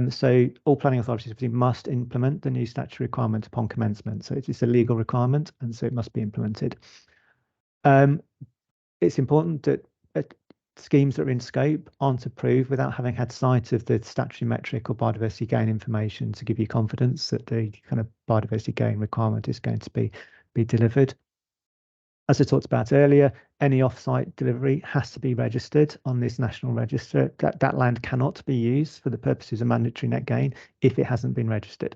Speaker 2: So all planning authorities must implement the new statutory requirement upon commencement. So it's a legal requirement, and so it must be implemented. It's important that schemes that are in scope aren't approved without having had sight of the statutory metric or biodiversity gain information to give you confidence that the kind of biodiversity gain requirement is going to be delivered. As I talked about earlier, any off-site delivery has to be registered on this national register. That land cannot be used for the purposes of mandatory net gain if it hasn't been registered.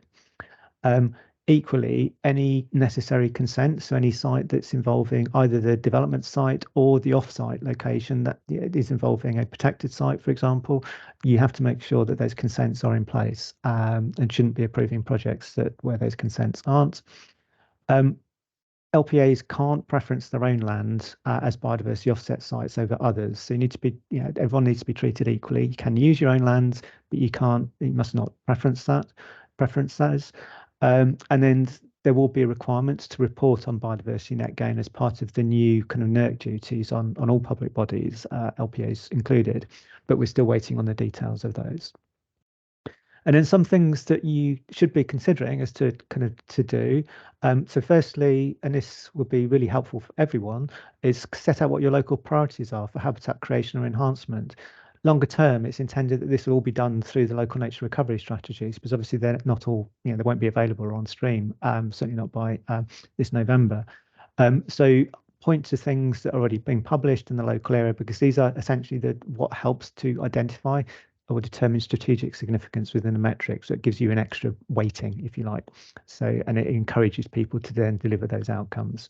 Speaker 2: Equally, any necessary consent, so any site that's involving either the development site or the off-site location that is involving a protected site, for example, you have to make sure that those consents are in place, and shouldn't be approving projects where those consents aren't. LPAs can't preference their own land as biodiversity offset sites over others. So you need to be, everyone needs to be treated equally. You can use your own lands, but you must not preference those. And then there will be a requirement to report on biodiversity net gain as part of the new kind of NERC duties on all public bodies, LPAs included, but we're still waiting on the details of those. And then some things that you should be considering as to do. So firstly, and this will be really helpful for everyone, is set out what your local priorities are for habitat creation or enhancement. Longer term, it's intended that this will all be done through the local nature recovery strategies, because obviously they're not all, they won't be available or on stream, certainly not by this November. So point to things that are already being published in the local area, because these are essentially what helps to identify or determine strategic significance within the metric. So it gives you an extra weighting, if you like. And it encourages people to then deliver those outcomes.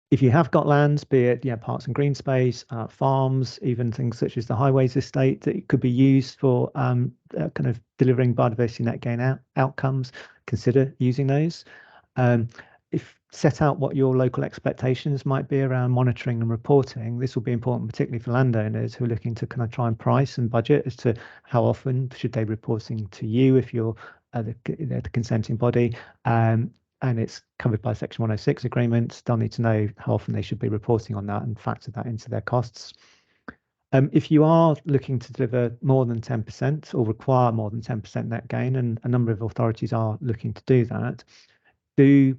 Speaker 2: If you have got lands, be it parks and green space, farms, even things such as the highways estate that could be used for kind of delivering biodiversity net gain outcomes, consider using those. If set out what your local expectations might be around monitoring and reporting, this will be important, particularly for landowners who are looking to kind of try and price and budget as to how often should they be reporting to you if you're the consenting body. And it's covered by Section 106 agreements. They'll need to know how often they should be reporting on that and factor that into their costs. If you are looking to deliver more than 10% or require more than 10% net gain, and a number of authorities are looking to do that, do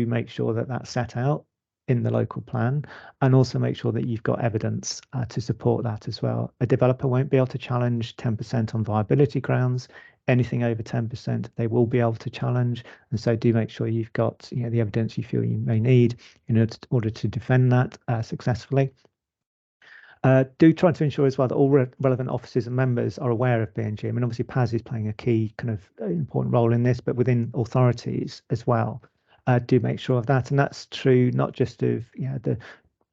Speaker 2: make sure that that's set out in the local plan, and also make sure that you've got evidence to support that as well. A developer won't be able to challenge 10% on viability grounds. Anything over 10%, they will be able to challenge. And so do make sure you've got the evidence you feel you may need in order to defend that successfully. Do try to ensure as well that all relevant officers and members are aware of BNG. I mean, obviously PAS is playing a key kind of important role in this, but within authorities as well. do make sure of that. And that's true not just of the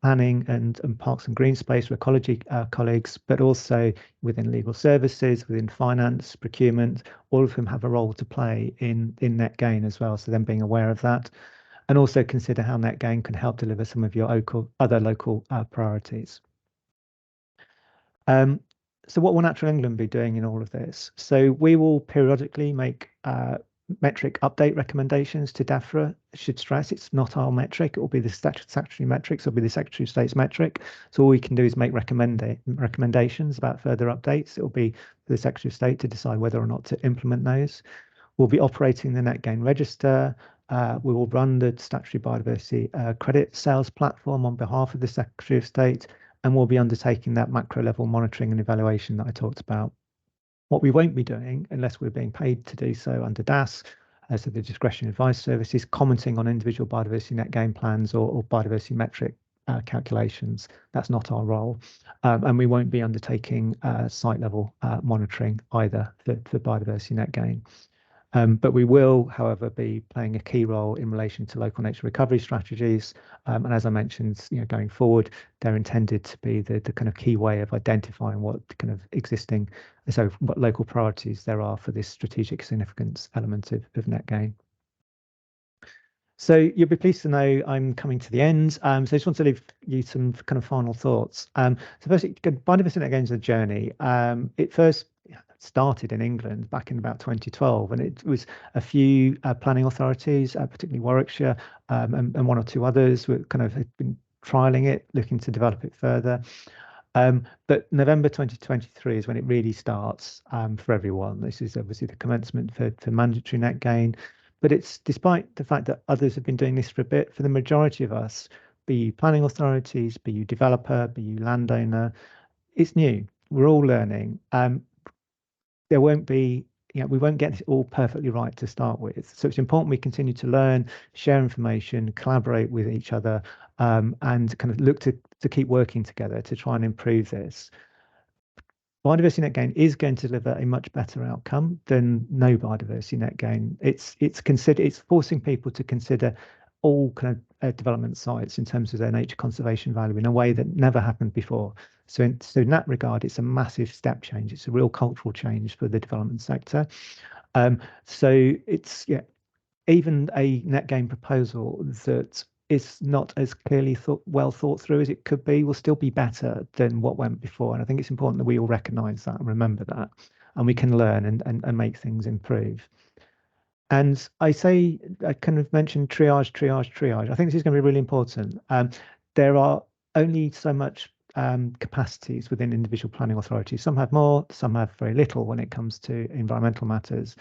Speaker 2: planning and parks and green space or ecology colleagues, but also within legal services, within finance, procurement, all of whom have a role to play in net gain as well. So them being aware of that, and also consider how net gain can help deliver some of your other local priorities. So what will Natural England be doing in all of this? So we will periodically make metric update recommendations to DEFRA. I should stress it's not our metric. It will be the statutory metrics. It'll be the Secretary of State's metric. So all we can do is make recommendations about further updates. It will be for the Secretary of State to decide whether or not to implement those. We'll be operating the Net Gain Register. We will run the statutory biodiversity credit sales platform on behalf of the Secretary of State, and we'll be undertaking that macro level monitoring and evaluation that I talked about. What we won't be doing, unless we're being paid to do so under DAS, so the discretionary advice service, is commenting on individual biodiversity net gain plans or biodiversity metric calculations. That's not our role. And we won't be undertaking site level monitoring either for biodiversity net gain. But we will, however, be playing a key role in relation to local nature recovery strategies. And as I mentioned, going forward, they're intended to be the kind of key way of identifying what kind of existing, so what local priorities there are for this strategic significance element of net gain. So you'll be pleased to know I'm coming to the end. So I just want to leave you some kind of final thoughts. So firstly, Biodiversity Net Gain is a journey. It first started in England back in about 2012, and it was a few planning authorities, particularly Warwickshire, and one or two others were kind of had been trialling it, looking to develop it further. But November 2023 is when it really starts for everyone. This is obviously the commencement for mandatory net gain. But it's despite the fact that others have been doing this for a bit, for the majority of us, be you planning authorities, be you developer, be you landowner, it's new. We're all learning. There won't be, we won't get it all perfectly right to start with. So it's important we continue to learn, share information, collaborate with each other, and kind of look to keep working together to try and improve this. Biodiversity net gain is going to deliver a much better outcome than no biodiversity net gain. It's forcing people to consider all kind of development sites in terms of their nature conservation value in a way that never happened before. So in that regard, it's a massive step change. It's a real cultural change for the development sector. So it's even a net gain proposal that is not as clearly well thought through as it could be will still be better than what went before. And I think it's important that we all recognise that and remember that, and we can learn and make things improve. And I kind of mentioned triage. I think this is going to be really important. There are only so much capacities within individual planning authorities. Some have more, some have very little when it comes to environmental matters.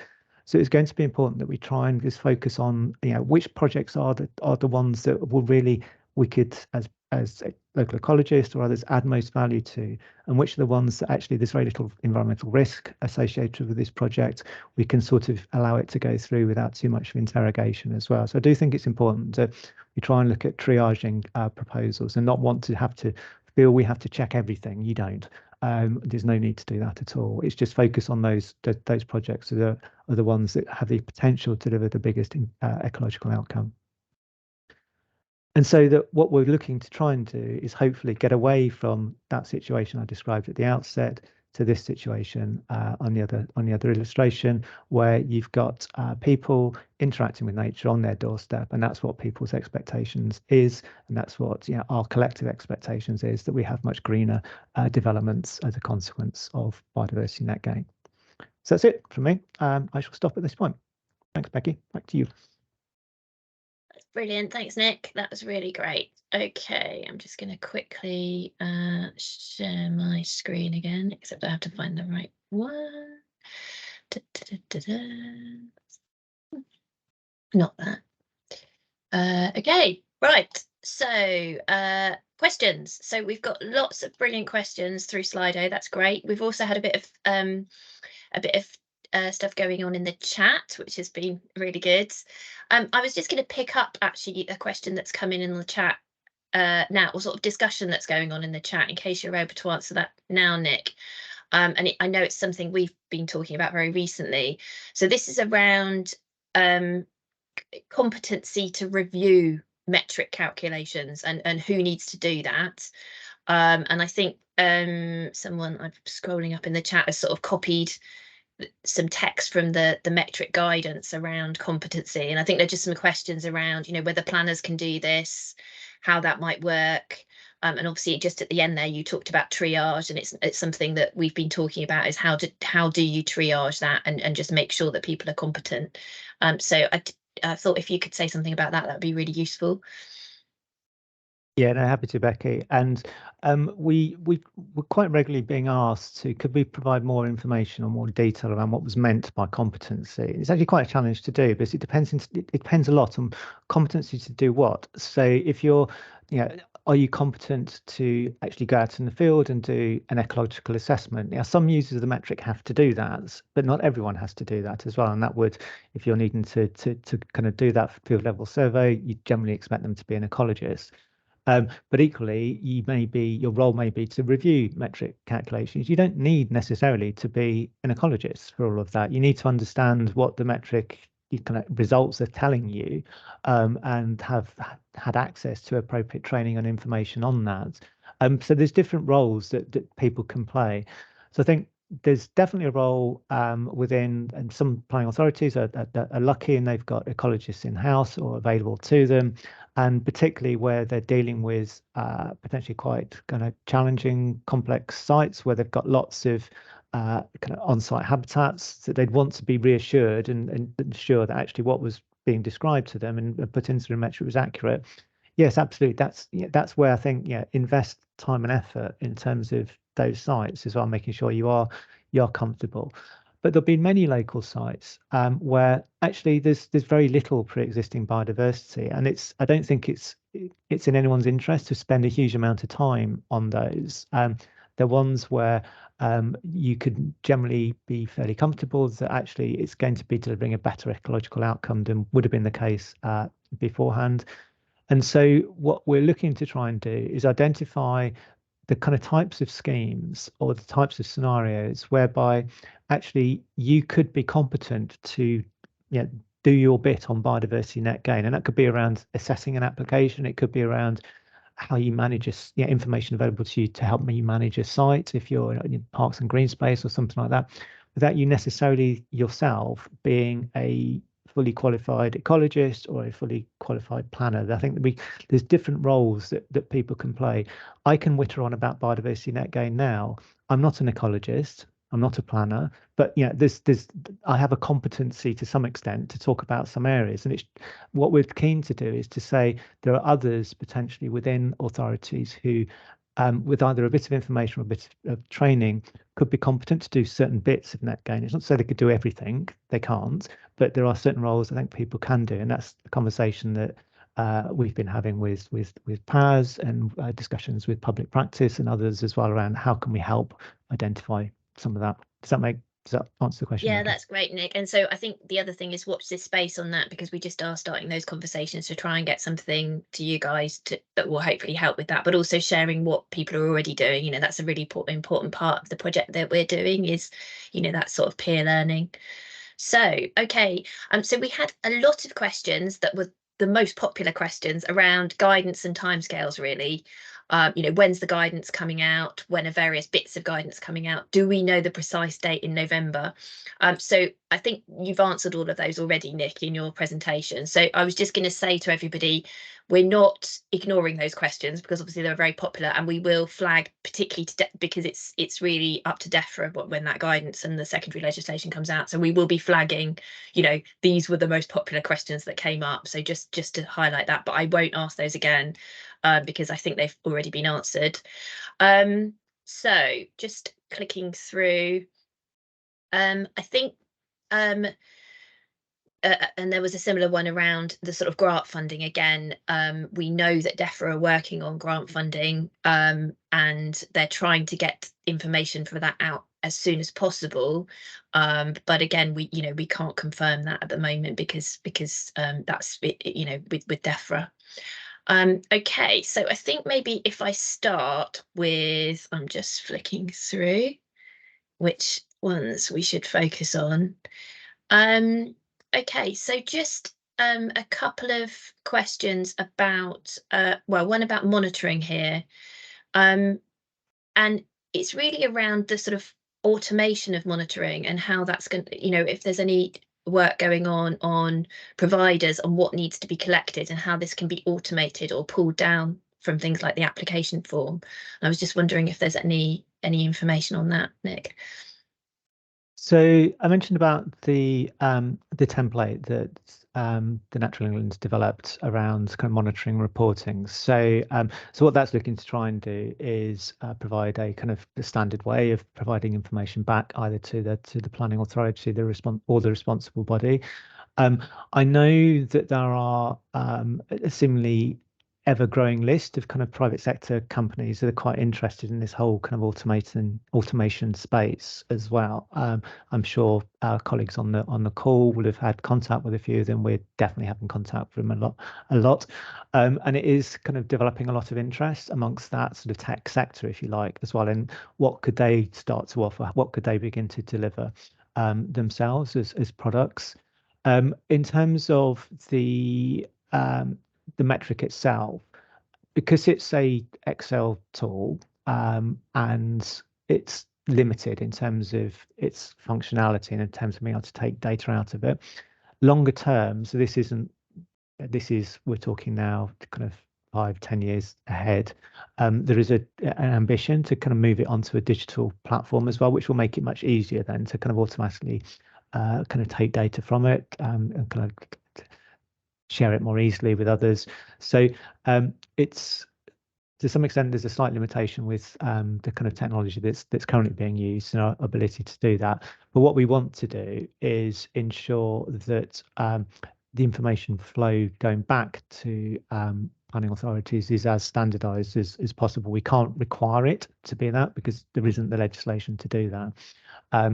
Speaker 2: So it's going to be important that we try and just focus on, which projects are the ones that will really we could, as a local ecologist or others, add most value to, and which are the ones that actually there's very little environmental risk associated with this project. We can sort of allow it to go through without too much of interrogation as well. So I do think it's important that we try and look at triaging proposals and not want to have to feel we have to check everything. You don't. There's no need to do that at all. It's just focus on those projects that are the ones that have the potential to deliver the biggest ecological outcome. And so that what we're looking to try and do is hopefully get away from that situation I described at the outset to this situation on the other illustration, where you've got people interacting with nature on their doorstep, and that's what people's expectations is, and that's what our collective expectations is, that we have much greener developments as a consequence of biodiversity net gain. So that's it from me. I shall stop at this point. Thanks, Becky. Back to you.
Speaker 1: Brilliant. Thanks, Nick. That was really great. Okay, I'm just going to quickly share my screen again, except I have to find the right one. Not that. Okay, right. So questions. So we've got lots of brilliant questions through Slido. That's great. We've also had a bit of stuff going on in the chat, which has been really good. I was just going to pick up actually a question that's come in the chat now, or sort of discussion that's going on in the chat, in case you're able to answer that now, Nick. And I know it's something we've been talking about very recently. So this is around competency to review metric calculations and who needs to do that. And I think someone, I'm scrolling up in the chat, has sort of copied some text from the metric guidance around competency. And I think there are just some questions around, whether planners can do this, how that might work. And obviously just at the end there, you talked about triage, and it's something that we've been talking about, is how do you triage that and just make sure that people are competent. So I thought if you could say something about that, that'd be really useful.
Speaker 2: Yeah, no, happy to, Becky. And we were quite regularly being asked to, could we provide more information or more detail around what was meant by competency? It's actually quite a challenge to do, because it depends a lot on competency to do what. So if you're, are you competent to actually go out in the field and do an ecological assessment? Now, some users of the metric have to do that, but not everyone has to do that as well. And that would, if you're needing to kind of do that field level survey, you generally expect them to be an ecologist. But equally, your role may be to review metric calculations. You don't need necessarily to be an ecologist for all of that. You need to understand what the metric kind of results are telling you, and have had access to appropriate training and information on that. So there's different roles that people can play. So I think there's definitely a role within, and some planning authorities are lucky and they've got ecologists in-house or available to them. And particularly where they're dealing with potentially quite kind of challenging, complex sites where they've got lots of kind of on-site habitats, that they'd want to be reassured and ensure that actually what was being described to them and put into the metric was accurate. Yes, absolutely. That's where I think, invest time and effort in terms of those sites as well, making sure you are comfortable. But there'll be many local sites where actually there's very little pre-existing biodiversity, and I don't think it's in anyone's interest to spend a huge amount of time on those. They're ones where you could generally be fairly comfortable that actually it's going to be delivering a better ecological outcome than would have been the case beforehand. And so what we're looking to try and do is identify the kind of types of schemes or the types of scenarios whereby actually you could be competent to do your bit on biodiversity net gain. And that could be around assessing an application. It could be around how you manage information available to you to help you manage a site if you're in parks and green space or something like that, without you necessarily yourself being a fully qualified ecologist or a fully qualified planner. I think that there's different roles that people can play. I can witter on about biodiversity net gain now. I'm not an ecologist. I'm not a planner, but I have a competency to some extent to talk about some areas. And it's what we're keen to do is to say there are others potentially within authorities who, with either a bit of information or a bit of training, could be competent to do certain bits of net gain. It's not to say they could do everything, they can't, but there are certain roles I think people can do, and that's the conversation that we've been having with PAS and discussions with public practice and others as well around how can we help identify some of that. Does that answer the question?
Speaker 1: Yeah,
Speaker 2: Becky?
Speaker 1: that's great, Nick. And so I think the other thing is watch this space on that, because we just are starting those conversations to try and get something to you guys that will hopefully help with that, but also sharing what people are already doing. That's a really important part of the project that we're doing, is, that sort of peer learning. So, okay. So we had a lot of questions that were the most popular questions around guidance and timescales, really. When's the guidance coming out? When are various bits of guidance coming out? Do we know the precise date in November? So I think you've answered all of those already, Nick, in your presentation. So I was just going to say to everybody, we're not ignoring those questions, because obviously they're very popular, and we will flag particularly because it's really up to DEFRA when that guidance and the secondary legislation comes out. So we will be flagging, these were the most popular questions that came up. So just to highlight that, but I won't ask those again because I think they've already been answered. So just clicking through, I think and there was a similar one around the sort of grant funding again. We know that DEFRA are working on grant funding, and they're trying to get information for that out as soon as possible. But again, we can't confirm that at the moment because that's with DEFRA. Okay, so I think maybe if I start with, I'm just flicking through which ones we should focus on. Okay, so just a couple of questions about, well, one about monitoring here. And it's really around the sort of automation of monitoring and how that's going to, if there's any work going on providers on what needs to be collected and how this can be automated or pulled down from things like the application form. I was just wondering if there's any information on that, Nick.
Speaker 2: So I mentioned about the template that the Natural England's developed around kind of monitoring and reporting. So so what that's looking to try and do is provide a kind of the standard way of providing information back either to the planning authority, the responsible body. I know that there are a seemingly ever-growing list of kind of private sector companies that are quite interested in this whole kind of automation space as well. I'm sure our colleagues on the call would have had contact with a few of them. We're definitely having contact with them a lot, and it is kind of developing a lot of interest amongst that sort of tech sector, if you like, as well. And what could they start to offer? What could they begin to deliver themselves as products? In terms of the metric itself, because it's a Excel tool and it's limited in terms of its functionality and in terms of being able to take data out of it. Longer term, so we're talking now kind of 5-10 years ahead. There is an ambition to kind of move it onto a digital platform as well, which will make it much easier then to kind of automatically kind of take data from it and kind of share it more easily with others. So it's, to some extent, there's a slight limitation with the kind of technology that's currently being used and our ability to do that. But what we want to do is ensure that the information flow going back to planning authorities is as standardized as possible. We can't require it to be that because there isn't the legislation to do that.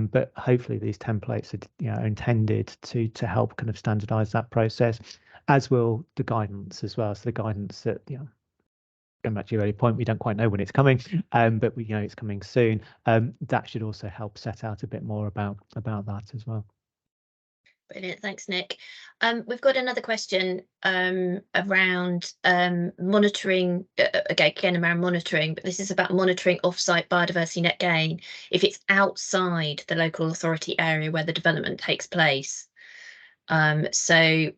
Speaker 2: But hopefully these templates are intended to help kind of standardize that process, as will the guidance as well. So the guidance that, going back to your earlier point, we don't quite know when it's coming, but we know it's coming soon. That should also help set out a bit more about that as well.
Speaker 1: Brilliant, thanks, Nick. We've got another question around monitoring, again around monitoring, but this is about monitoring off-site biodiversity net gain if it's outside the local authority area where the development takes place. So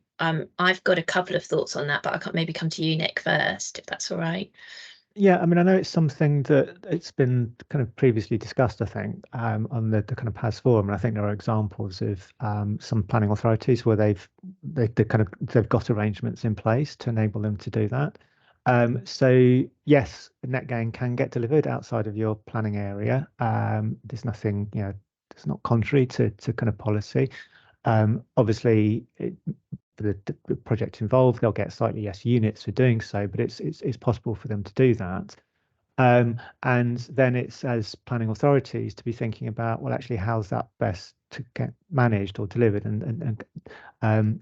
Speaker 1: I've got a couple of thoughts on that, but I can't maybe come to you, Nick, first, if that's all right.
Speaker 2: Yeah, I mean, I know it's something that it's been kind of previously discussed, I think, on the kind of PAS forum, and I think there are examples of some planning authorities where they've got arrangements in place to enable them to do that. So yes, net gain can get delivered outside of your planning area. There's nothing, it's not contrary to kind of policy. Obviously, for the project involved, they'll get slightly less units for doing so, but it's possible for them to do that. And then it's as planning authorities to be thinking about, well, actually, how's that best to get managed or delivered? And I don't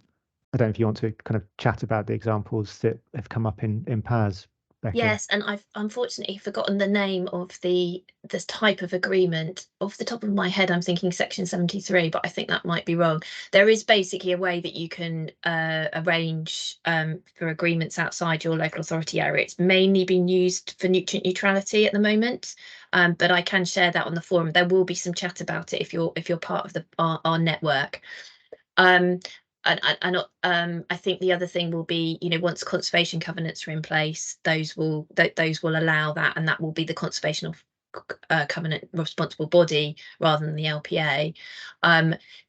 Speaker 2: know if you want to kind of chat about the examples that have come up in PAS. Becky.
Speaker 1: Yes, and I've unfortunately forgotten the name of this type of agreement. Off the top of my head, I'm thinking Section 73, but I think that might be wrong. There is basically a way that you can arrange for agreements outside your local authority area. It's mainly been used for nutrient neutrality at the moment, but I can share that on the forum. There will be some chat about it if you're part of our network. And I think the other thing will be, once conservation covenants are in place, those will allow that, and that will be the conservation covenant responsible body rather than the LPA.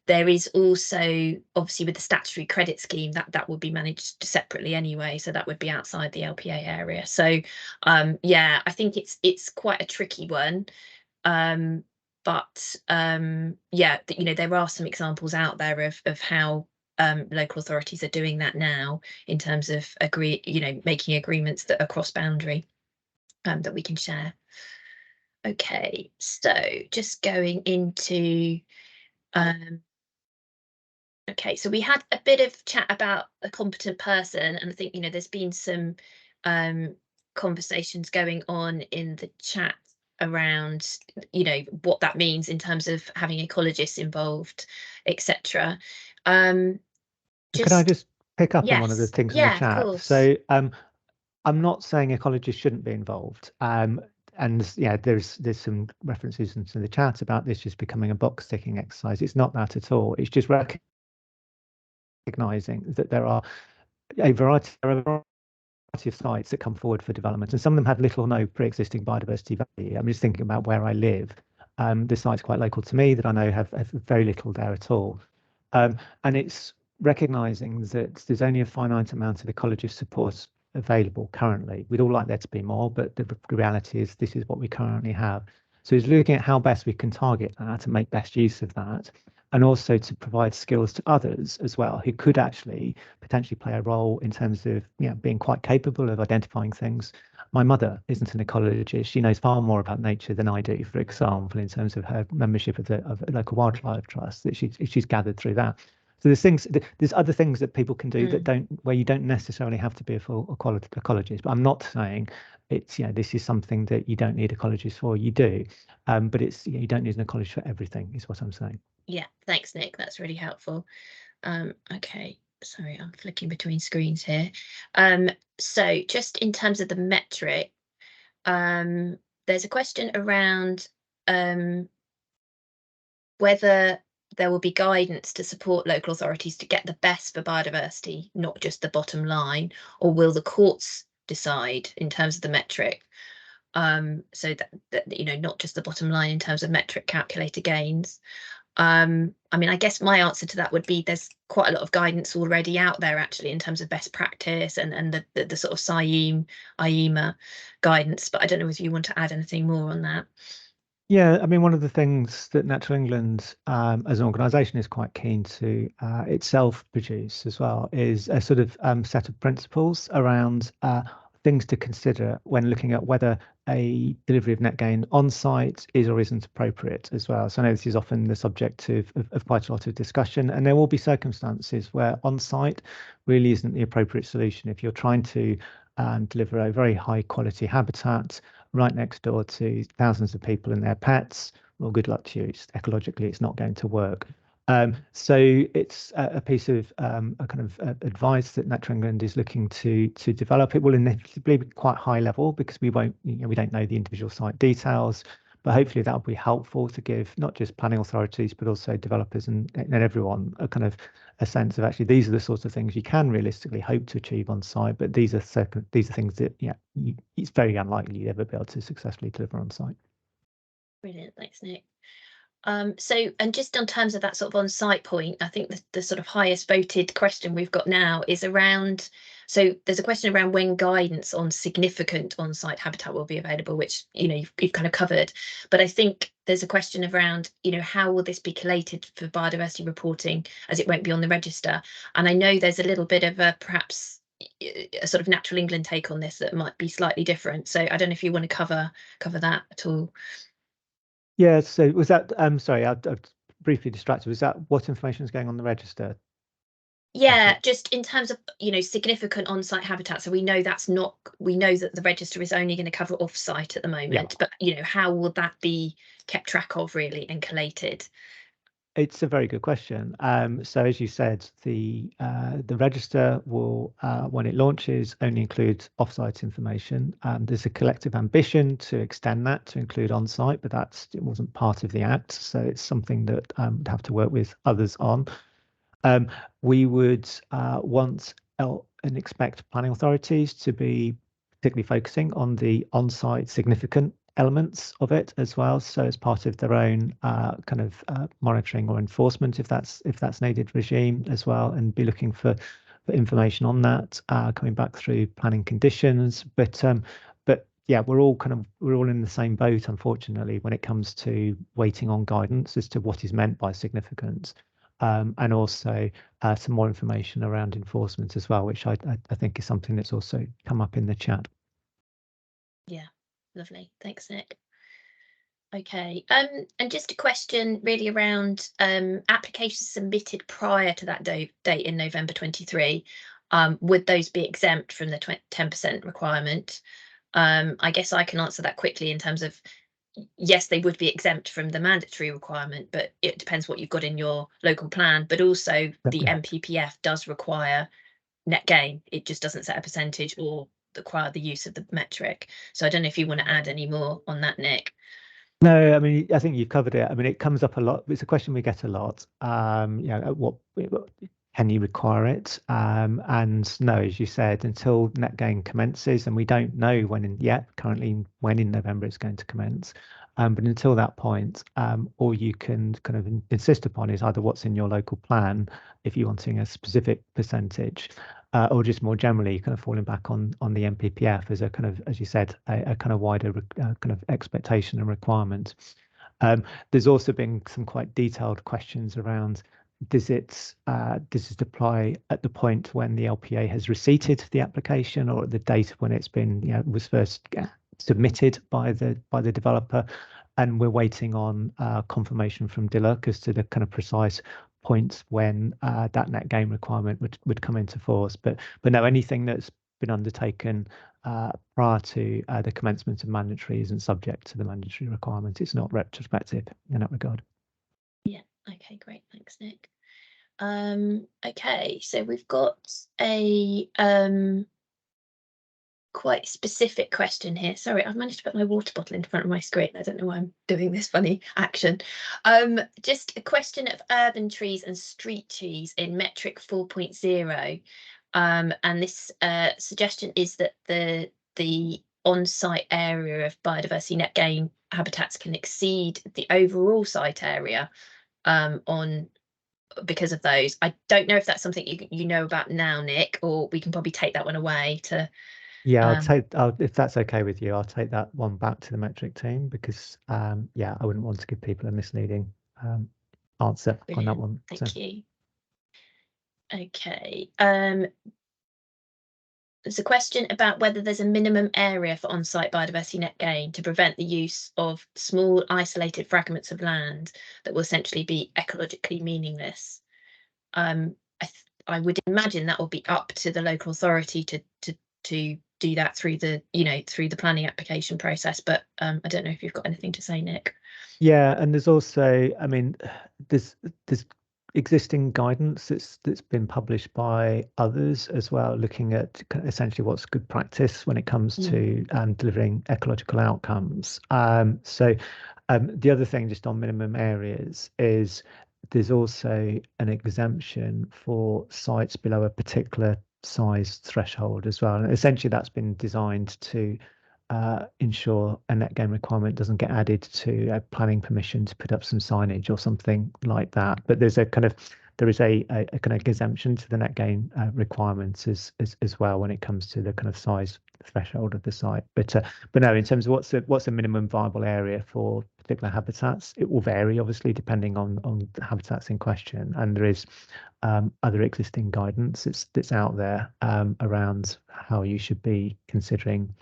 Speaker 1: There is also, obviously, with the statutory credit scheme, that would be managed separately anyway, so that would be outside the LPA area. So yeah, I think it's quite a tricky one. But yeah, there are some examples out there of how local authorities are doing that now in terms of making agreements that are cross-boundary that we can share. Okay, so just going into okay, so we had a bit of chat about a competent person, and I think there's been some conversations going on in the chat around what that means in terms of having ecologists involved, etc.
Speaker 2: Can I just pick up on one of the things in the
Speaker 1: Yeah, of
Speaker 2: chat.
Speaker 1: course.
Speaker 2: So I'm not saying ecologists shouldn't be involved. And yeah, there's some references into the chat about this just becoming a box ticking exercise. It's not that at all. It's just recognizing that there are a variety of sites that come forward for development, and some of them have little or no pre-existing biodiversity value. I'm just thinking about where I live. The site's quite local to me that I know have very little there at all. And it's recognizing that there's only a finite amount of ecologist support available currently. We'd all like there to be more, but the reality is this is what we currently have. So it's looking at how best we can target that and make best use of that, and also to provide skills to others as well who could actually potentially play a role in terms of being quite capable of identifying things. My mother isn't an ecologist. She knows far more about nature than I do, for example, in terms of her membership of a local wildlife trust that she's gathered through that. So there's other things that people can do that where you don't necessarily have to be a full ecologist. But I'm not saying it's this is something that you don't need ecologists for. You do, but it's you don't need an ecologist for everything. Is what I'm saying.
Speaker 1: Yeah, thanks, Nick. That's really helpful. Okay, sorry, I'm flicking between screens here. So just in terms of the metric, there's a question around whether there will be guidance to support local authorities to get the best for biodiversity, not just the bottom line, or will the courts decide in terms of the metric? So that not just the bottom line in terms of metric calculator gains. I mean, I guess my answer to that would be there's quite a lot of guidance already out there actually in terms of best practice and the sort of IEMA guidance, but I don't know if you want to add anything more on that.
Speaker 2: Yeah, I mean, one of the things that Natural England as an organisation is quite keen to itself produce as well is a sort of set of principles around things to consider when looking at whether a delivery of net gain on site is or isn't appropriate as well. So I know this is often the subject of quite a lot of discussion, and there will be circumstances where on site really isn't the appropriate solution if you're trying to deliver a very high quality habitat right next door to thousands of people and their pets. Well, good luck to you. Ecologically, it's not going to work. So it's a piece of a kind of advice that Natural England is looking to develop. It will inevitably be quite high level because we don't know the individual site details, but hopefully that will be helpful to give not just planning authorities but also developers and everyone a kind of a sense of actually these are the sorts of things you can realistically hope to achieve on site, but these are things that it's very unlikely you'd ever be able to successfully deliver on site.
Speaker 1: Brilliant, thanks, Nick. So, and just in terms of that sort of on-site point, I think the sort of highest voted question we've got now is around, so there's a question around when guidance on significant on-site habitat will be available, which, you've kind of covered. But I think there's a question around, how will this be collated for biodiversity reporting as it won't be on the register? And I know there's a little bit of a perhaps a sort of Natural England take on this that might be slightly different. So I don't know if you want to cover that at all.
Speaker 2: Yeah, so was that, sorry, I briefly distracted. Was that what information is going on the register?
Speaker 1: Yeah, just in terms of, significant on-site habitat. So we know that the register is only going to cover off-site at the moment, but, how will that be kept track of really and collated?
Speaker 2: It's a very good question. So as you said, the register will, when it launches, only include off-site information. There's a collective ambition to extend that to include on-site, but it wasn't part of the Act. So it's something that we'd have to work with others on. We would want and expect planning authorities to be particularly focusing on the on-site significant elements of it as well. So as part of their own kind of monitoring or enforcement, if that's needed regime as well, and be looking for information on that coming back through planning conditions. But yeah, we're all in the same boat, unfortunately, when it comes to waiting on guidance as to what is meant by significance. And also some more information around enforcement as well, which I think is something that's also come up in the chat.
Speaker 1: Yeah, lovely. Thanks, Nick. Okay, and just a question really around applications submitted prior to that date in November 23. Would those be exempt from the 10% requirement? I guess I can answer that quickly in terms of yes, they would be exempt from the mandatory requirement, but it depends what you've got in your local plan. But also the MPPF does require net gain. It just doesn't set a percentage or require the use of the metric. So I don't know if you want to add any more on that, Nick.
Speaker 2: No, I mean, I think you've covered it. I mean, it comes up a lot. It's a question we get a lot. At what can you require it? And no, as you said, until net gain commences, and we don't know currently when in November it's going to commence. But until that point, all you can kind of insist upon is either what's in your local plan, if you're wanting a specific percentage, or just more generally, kind of falling back on the MPPF as a kind of, as you said, a kind of wider kind of expectation and requirement. There's also been some quite detailed questions around does it apply at the point when the LPA has receipted the application or at the date when it's been was first submitted by the developer, and we're waiting on confirmation from DLUC as to the kind of precise points when that net gain requirement would come into force. But no, anything that's been undertaken prior to the commencement of mandatory isn't subject to the mandatory requirement. It's not retrospective in that regard.
Speaker 1: Yeah. Okay. Great. Thanks, Nick. Okay. So we've got a quite specific question here. Sorry, I've managed to put my water bottle in front of my screen. I don't know why I'm doing this funny action. Just a question of urban trees and street trees in metric 4.0. And this suggestion is that the on-site area of biodiversity net gain habitats can exceed the overall site area because of those. I don't know if that's something you know about now, Nick, or we can probably take that one away to.
Speaker 2: Yeah, if that's okay with you, I'll take that one back to the metric team because I wouldn't want to give people a misleading answer on that one.
Speaker 1: Thank you. Okay. There's a question about whether there's a minimum area for on-site biodiversity net gain to prevent the use of small isolated fragments of land that will essentially be ecologically meaningless. I would imagine that will be up to the local authority to do that through the planning application process. But I don't know if you've got anything to say, Nick.
Speaker 2: Yeah, and there's also, I mean, there's existing guidance that's been published by others as well, looking at essentially what's good practice when it comes to delivering ecological outcomes. So the other thing just on minimum areas is there's also an exemption for sites below a particular size threshold as well. And essentially that's been designed to ensure a net gain requirement doesn't get added to a planning permission to put up some signage or something like that. But there is a kind of exemption to the net gain requirements as well when it comes to the kind of size threshold of the site. But no, in terms of what's a minimum viable area for particular habitats, it will vary obviously depending on the habitats in question, and there is other existing guidance that's out there around how you should be considering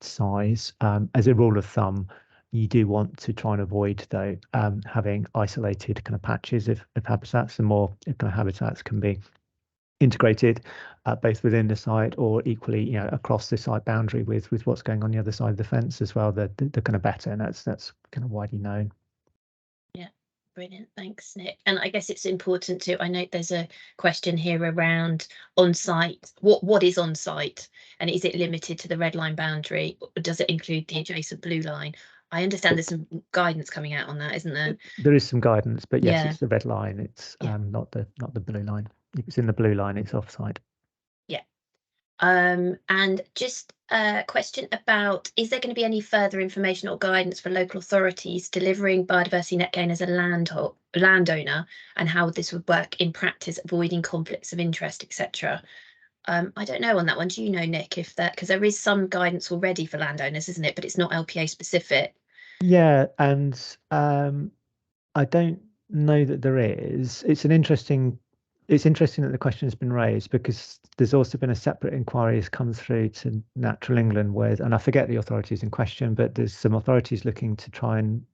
Speaker 2: size. As a rule of thumb, you do want to try and avoid though having isolated kind of patches of habitats. The more kind of habitats can be integrated both within the site or equally across the site boundary with what's going on the other side of the fence as well, the kind of better, and that's kind of widely known.
Speaker 1: Yeah, brilliant. Thanks, Nick. And I guess it's important to, I note there's a question here around on-site. What is on-site, and is it limited to the red line boundary, or does it include the adjacent blue line? I understand there's some guidance coming out on that, isn't there?
Speaker 2: There is some guidance, but yes, it's the red line. It's not the blue line. If it's in the blue line, it's offsite.
Speaker 1: Yeah. And just a question about, is there going to be any further information or guidance for local authorities delivering biodiversity net gain as a landowner, and how this would work in practice, avoiding conflicts of interest, etc.? I don't know on that one. Do you know, Nick, if that, because there is some guidance already for landowners, isn't it? But it's not LPA specific.
Speaker 2: Yeah, and I don't know that there is. It's interesting that the question has been raised because there's also been a separate inquiry has come through to Natural England and I forget the authorities in question, but there's some authorities looking to try and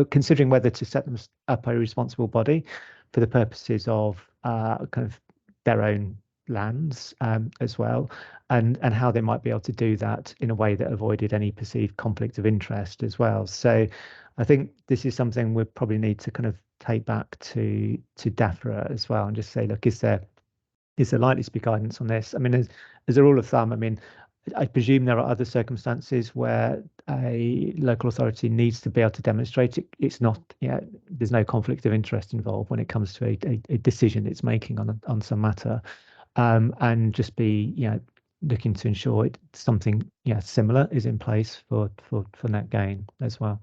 Speaker 2: considering whether to set them up a responsible body for the purposes of kind of their own lands as well, and how they might be able to do that in a way that avoided any perceived conflict of interest as well. So I think this is something we probably need to kind of take back to DEFRA as well and just say, look, is there is there likely to be guidance on this? I mean, as a rule of thumb, I mean, I presume there are other circumstances where a local authority needs to be able to demonstrate it's not, there's no conflict of interest involved when it comes to a decision it's making on some matter, and just be, looking to ensure something, similar is in place for net gain as well.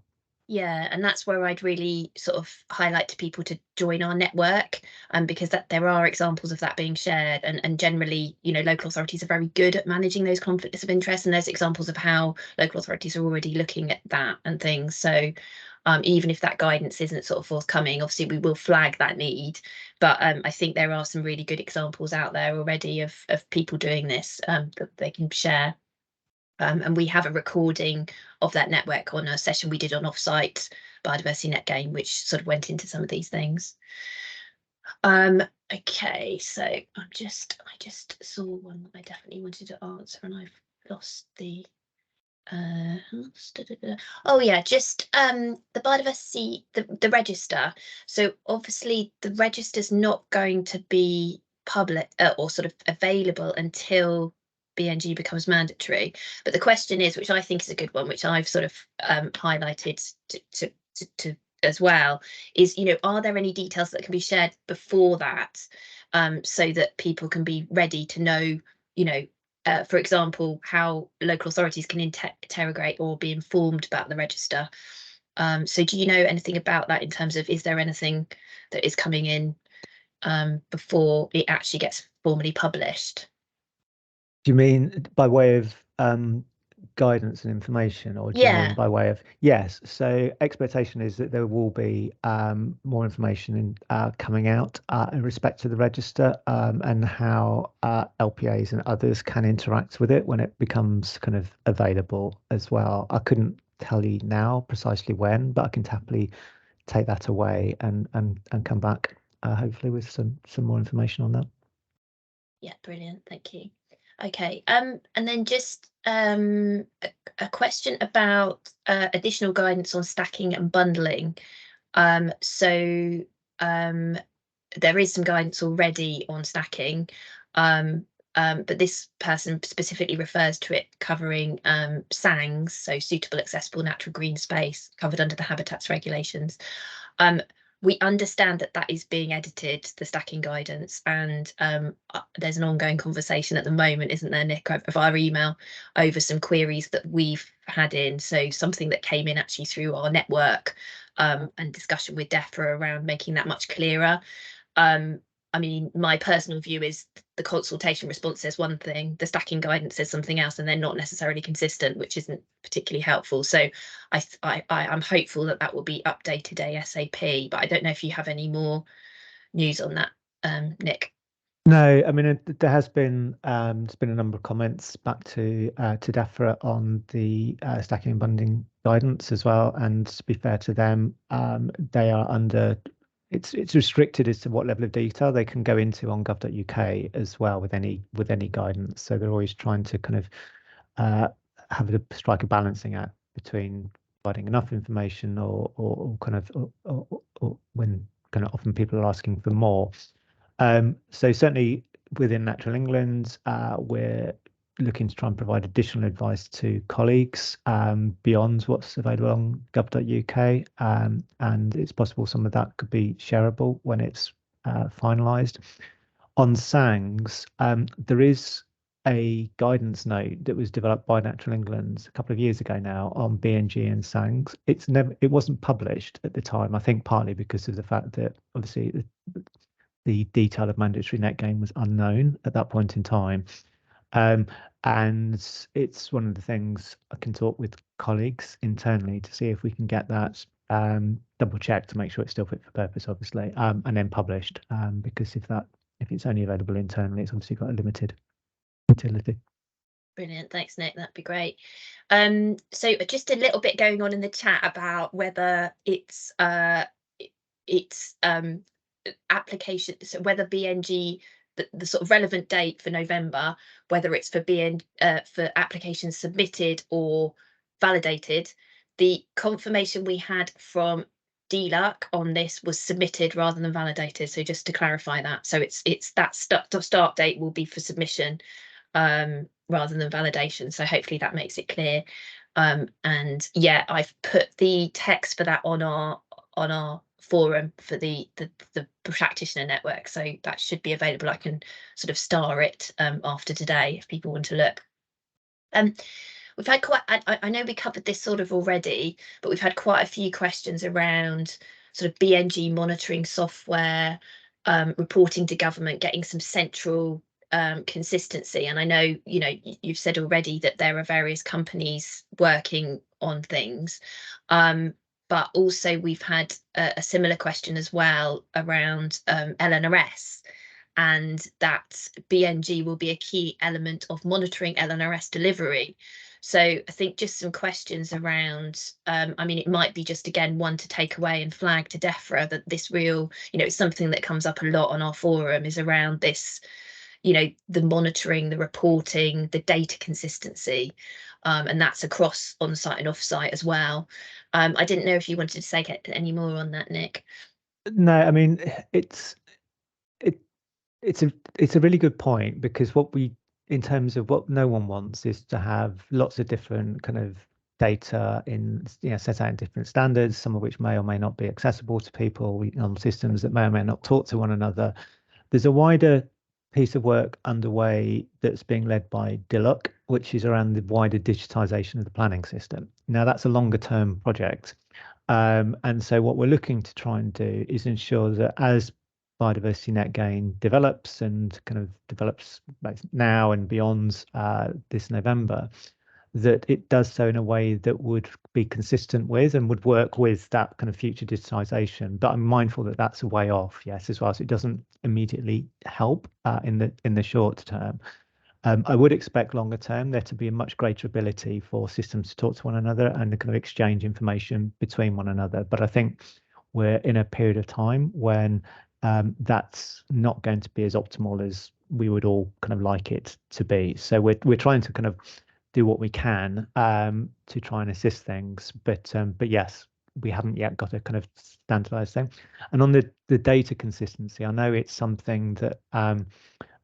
Speaker 1: Yeah, and that's where I'd really sort of highlight to people to join our network, because there are examples of that being shared, and generally, local authorities are very good at managing those conflicts of interest, and there's examples of how local authorities are already looking at that and things. So even if that guidance isn't sort of forthcoming, obviously we will flag that need, but I think there are some really good examples out there already of people doing this, that they can share. And we have a recording of that network on a session we did on offsite Biodiversity Net Gain, which sort of went into some of these things. Okay, so I just saw one that I definitely wanted to answer, and I've lost the oh yeah, just the biodiversity, the register. So obviously the register's not going to be public or sort of available until BNG becomes mandatory. But the question is, which I think is a good one, which I've sort of highlighted to as well, is, are there any details that can be shared before that, so that people can be ready to know, for example, how local authorities can interrogate or be informed about the register. So do you know anything about that in terms of, is there anything that is coming in before it actually gets formally published?
Speaker 2: Do you mean by way of guidance and information, or do you mean
Speaker 1: Yeah.
Speaker 2: by way of... Yes, so expectation is that there will be more information coming out in respect to the register, and how LPAs and others can interact with it when it becomes kind of available as well. I couldn't tell you now precisely when, but I can happily take that away and come back hopefully with some more information on that.
Speaker 1: Yeah, brilliant. Thank you. Okay, and then just a question about additional guidance on stacking and bundling. So there is some guidance already on stacking, but this person specifically refers to it covering SANGs, so suitable, accessible, natural green space, covered under the habitats regulations. We understand that that is being edited, the stacking guidance, and there's an ongoing conversation at the moment, isn't there, Nick, via email over some queries that we've had in. So something that came in actually through our network, and discussion with DEFRA around making that much clearer. I mean, my personal view is the consultation response says one thing, the stacking guidance says something else, and they're not necessarily consistent, which isn't particularly helpful. So I'm hopeful that will be updated ASAP, but I don't know if you have any more news on that, Nick.
Speaker 2: No, I mean, there has been there's been a number of comments back to DEFRA on the stacking and bundling guidance as well. And to be fair to them, they are under... It's restricted as to what level of detail they can go into on gov.uk as well with any guidance. So they're always trying to kind of strike a balancing act between providing enough information or kind of or when kind of often people are asking for more. So certainly within Natural England, we're looking to try and provide additional advice to colleagues beyond what's available on gov.uk, and it's possible some of that could be shareable when it's finalised. On SANGs, there is a guidance note that was developed by Natural England a couple of years ago now on BNG and SANGs. It wasn't published at the time, I think partly because of the fact that obviously the detail of mandatory net gain was unknown at that point in time. And it's one of the things I can talk with colleagues internally to see if we can get that double checked to make sure it's still fit for purpose, obviously, and then published. Because if it's only available internally, it's obviously got a limited utility.
Speaker 1: Brilliant, thanks, Nick. That'd be great. So just a little bit going on in the chat about whether it's application, so whether BNG, the sort of relevant date for November, whether it's for for applications submitted or validated. The confirmation we had from DLUC on this was submitted rather than validated. So just to clarify that, so it's that start date will be for submission rather than validation. So hopefully that makes it clear. And yeah, I've put the text for that on our forum for the practitioner network, so that should be available. I can sort of star it after today if people want to look. We've had quite, I know we covered this sort of already, but we've had quite a few questions around sort of BNG monitoring software, reporting to government, getting some central consistency. And I know, you know, you've said already that there are various companies working on things. But also we've had a similar question as well around LNRS, and that BNG will be a key element of monitoring LNRS delivery. So I think just some questions around, I mean, it might be just, again, one to take away and flag to DEFRA that this real, you know, it's something that comes up a lot on our forum, is around this, you know, the monitoring, the reporting, the data consistency, and that's across on-site and off-site as well. I didn't know if you wanted to say any more on that, Nick.
Speaker 2: No, I mean, it's a really good point, because what we, in terms of what no one wants, is to have lots of different kind of data in, you know, set out in different standards, some of which may or may not be accessible to people on systems that may or may not talk to one another. There's a wider piece of work underway that's being led by DLUC, which is around the wider digitization of the planning system. Now, that's a longer term project. And so what we're looking to try and do is ensure that as Biodiversity Net Gain develops, and kind of develops both now and beyond this November, that it does so in a way that would be consistent with and would work with that kind of future digitization. But I'm mindful that that's a way off, yes, as well. So it doesn't immediately help in the short term. I would expect longer term there to be a much greater ability for systems to talk to one another and to kind of exchange information between one another. But I think we're in a period of time when that's not going to be as optimal as we would all kind of like it to be. So we're trying to kind of do what we can to try and assist things. But yes, we haven't yet got a kind of standardized thing. And on the data consistency, I know it's something that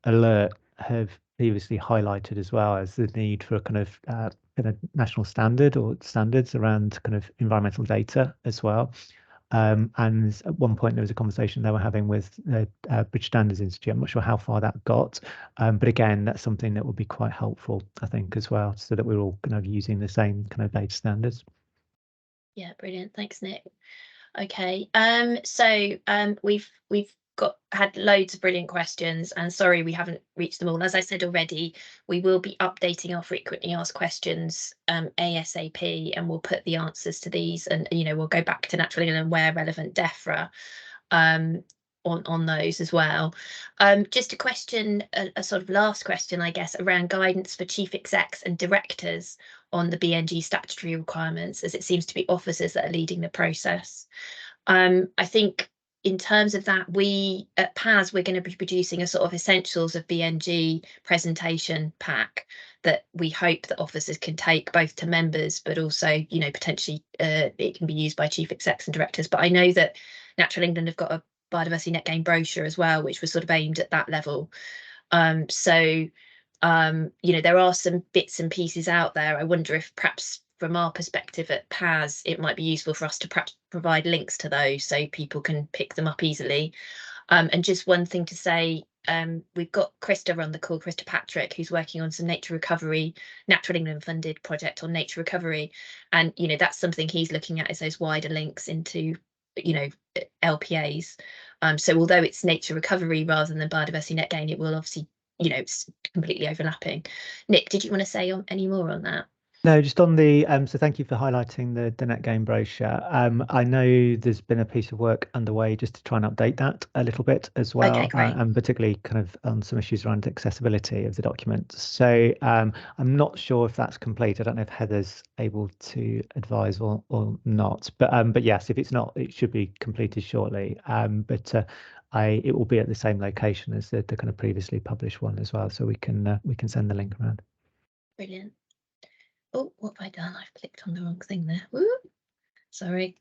Speaker 2: Alert have previously highlighted as well, as the need for a kind of national standard or standards around kind of environmental data as well. And at one point there was a conversation they were having with the British Standards Institute. I'm not sure how far that got, but again, that's something that would be quite helpful, I think, as well, so that we're all kind of using the same kind of data standards.
Speaker 1: Yeah, brilliant. Thanks, Nick. Okay, so we've had loads of brilliant questions, and sorry we haven't reached them all. As I said already, we will be updating our frequently asked questions ASAP, and we'll put the answers to these, and you know, we'll go back to Natural England where relevant DEFRA on those as well. Just a question, a sort of last question, I guess, around guidance for chief execs and directors on the BNG statutory requirements, as it seems to be officers that are leading the process. I think in terms of that, we at PAS, we're going to be producing a sort of essentials of BNG presentation pack that we hope that officers can take both to members, but also, you know, potentially it can be used by chief execs and directors. But I know that Natural England have got a Biodiversity Net Gain brochure as well, which was sort of aimed at that level. You know, there are some bits and pieces out there. I wonder if perhaps from our perspective at PAS, it might be useful for us to perhaps provide links to those so people can pick them up easily. And just one thing to say, we've got Krista on the call, Krista Patrick, who's working on some nature recovery, Natural England funded project on nature recovery. And, you know, that's something he's looking at, is those wider links into, you know, LPAs. So although it's nature recovery rather than biodiversity net gain, it will obviously, you know, it's completely overlapping. Nick, did you want to say any more on that?
Speaker 2: No, just on the so thank you for highlighting the Net Gain brochure. I know there's been a piece of work underway just to try and update that a little bit as well,
Speaker 1: Okay, great.
Speaker 2: and particularly kind of on some issues around accessibility of the document. So I'm not sure if that's complete. I don't know if Heather's able to advise or not, but yes, if it's not, it should be completed shortly. It will be at the same location as the kind of previously published one as well, so we can send the link around.
Speaker 1: Brilliant. Oh, what have I done? I've clicked on the wrong thing there. Woo! Sorry.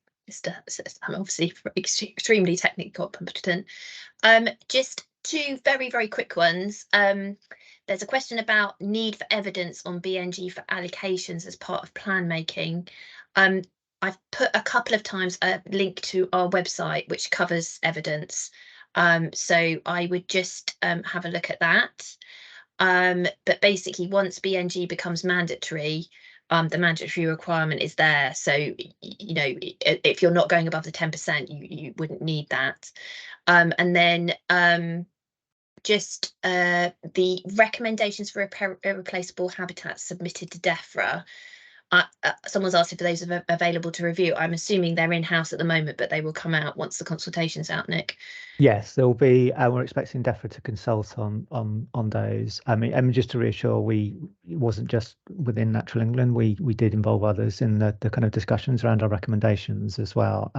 Speaker 1: I'm obviously extremely technically competent. Just two very, very quick ones. There's a question about need for evidence on BNG for allocations as part of plan making. I've put a couple of times a link to our website, which covers evidence. So I would just have a look at that. But basically, once BNG becomes mandatory, the mandatory requirement is there. So, you know, if you're not going above the 10%, you wouldn't need that. And then just the recommendations for irreplaceable habitats submitted to DEFRA. Someone's asked if those are available to review. I'm assuming they're in-house at the moment, but they will come out once the consultation's out, Nick.
Speaker 2: Yes, there'll be. We're expecting DEFRA to consult on those. I mean, just to reassure, it wasn't just within Natural England. We did involve others in the kind of discussions around our recommendations as well.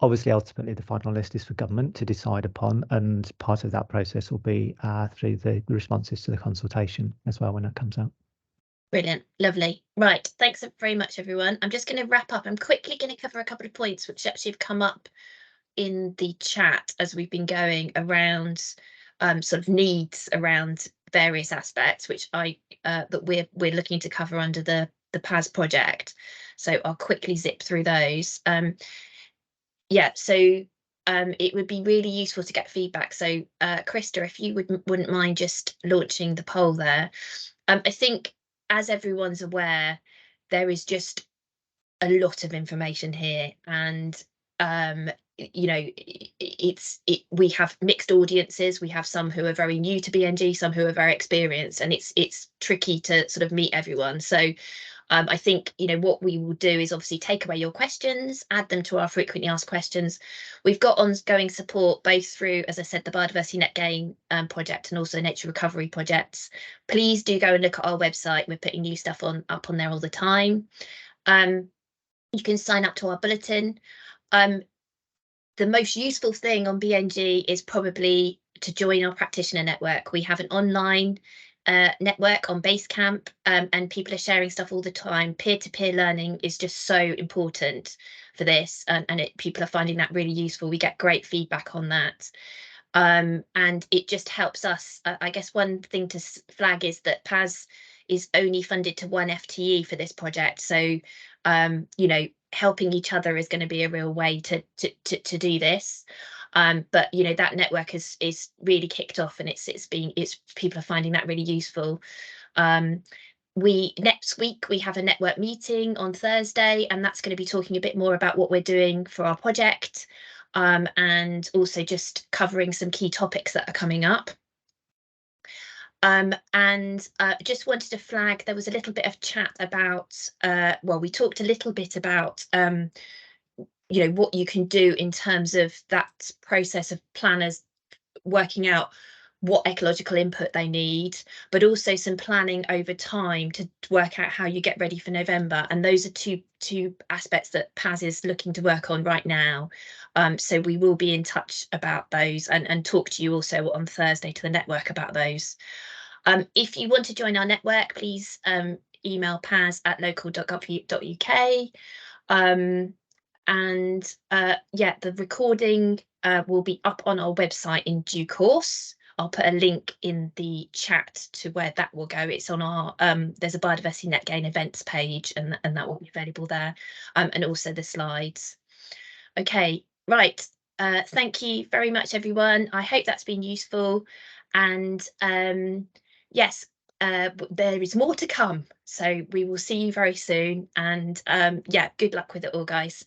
Speaker 2: Obviously, ultimately, the final list is for government to decide upon, and part of that process will be through the responses to the consultation as well when that comes out.
Speaker 1: Brilliant, lovely. Right, thanks very much, everyone. I'm just going to wrap up. I'm quickly going to cover a couple of points which actually have come up in the chat as we've been going around sort of needs around various aspects, which that we're looking to cover under the PAS project. So I'll quickly zip through those. Yeah, so it would be really useful to get feedback. So Krista, if you wouldn't mind just launching the poll there. I think, as everyone's aware, there is just a lot of information here, and you know, we have mixed audiences. We have some who are very new to BNG, some who are very experienced, and it's tricky to sort of meet everyone. So I think, you know, what we will do is obviously take away your questions, add them to our frequently asked questions. We've got ongoing support both through, as I said, the Biodiversity Net Gain project and also nature recovery projects. Please do go and look at our website. We're putting new stuff up on there all the time. You can sign up to our bulletin. The most useful thing on BNG is probably to join our practitioner network. We have an online network on Basecamp, and people are sharing stuff all the time. Peer-to-peer learning is just so important for this, and people are finding that really useful. We get great feedback on that. And it just helps us. I guess one thing to flag is that PAS is only funded to 1 FTE for this project. So, you know, helping each other is going to be a real way to do this. But you know, that network is really kicked off, and it's people are finding that really useful. Next week we have a network meeting on Thursday, and that's going to be talking a bit more about what we're doing for our project, and also just covering some key topics that are coming up. And just wanted to flag, there was a little bit of chat about, well, we talked a little bit about, you know, what you can do in terms of that process of planners working out what ecological input they need, but also some planning over time to work out how you get ready for November. And those are two aspects that PAS is looking to work on right now. So we will be in touch about those and talk to you also on Thursday to the network about those. If you want to join our network, please email paz@local.gov.uk. Yeah, the recording will be up on our website in due course. I'll put a link in the chat to where that will go. It's on our, there's a Biodiversity Net Gain events page, and that will be available there, and also the slides. Okay, right. Thank you very much, everyone. I hope that's been useful. And yes, there is more to come. So we will see you very soon. And yeah, good luck with it all, guys.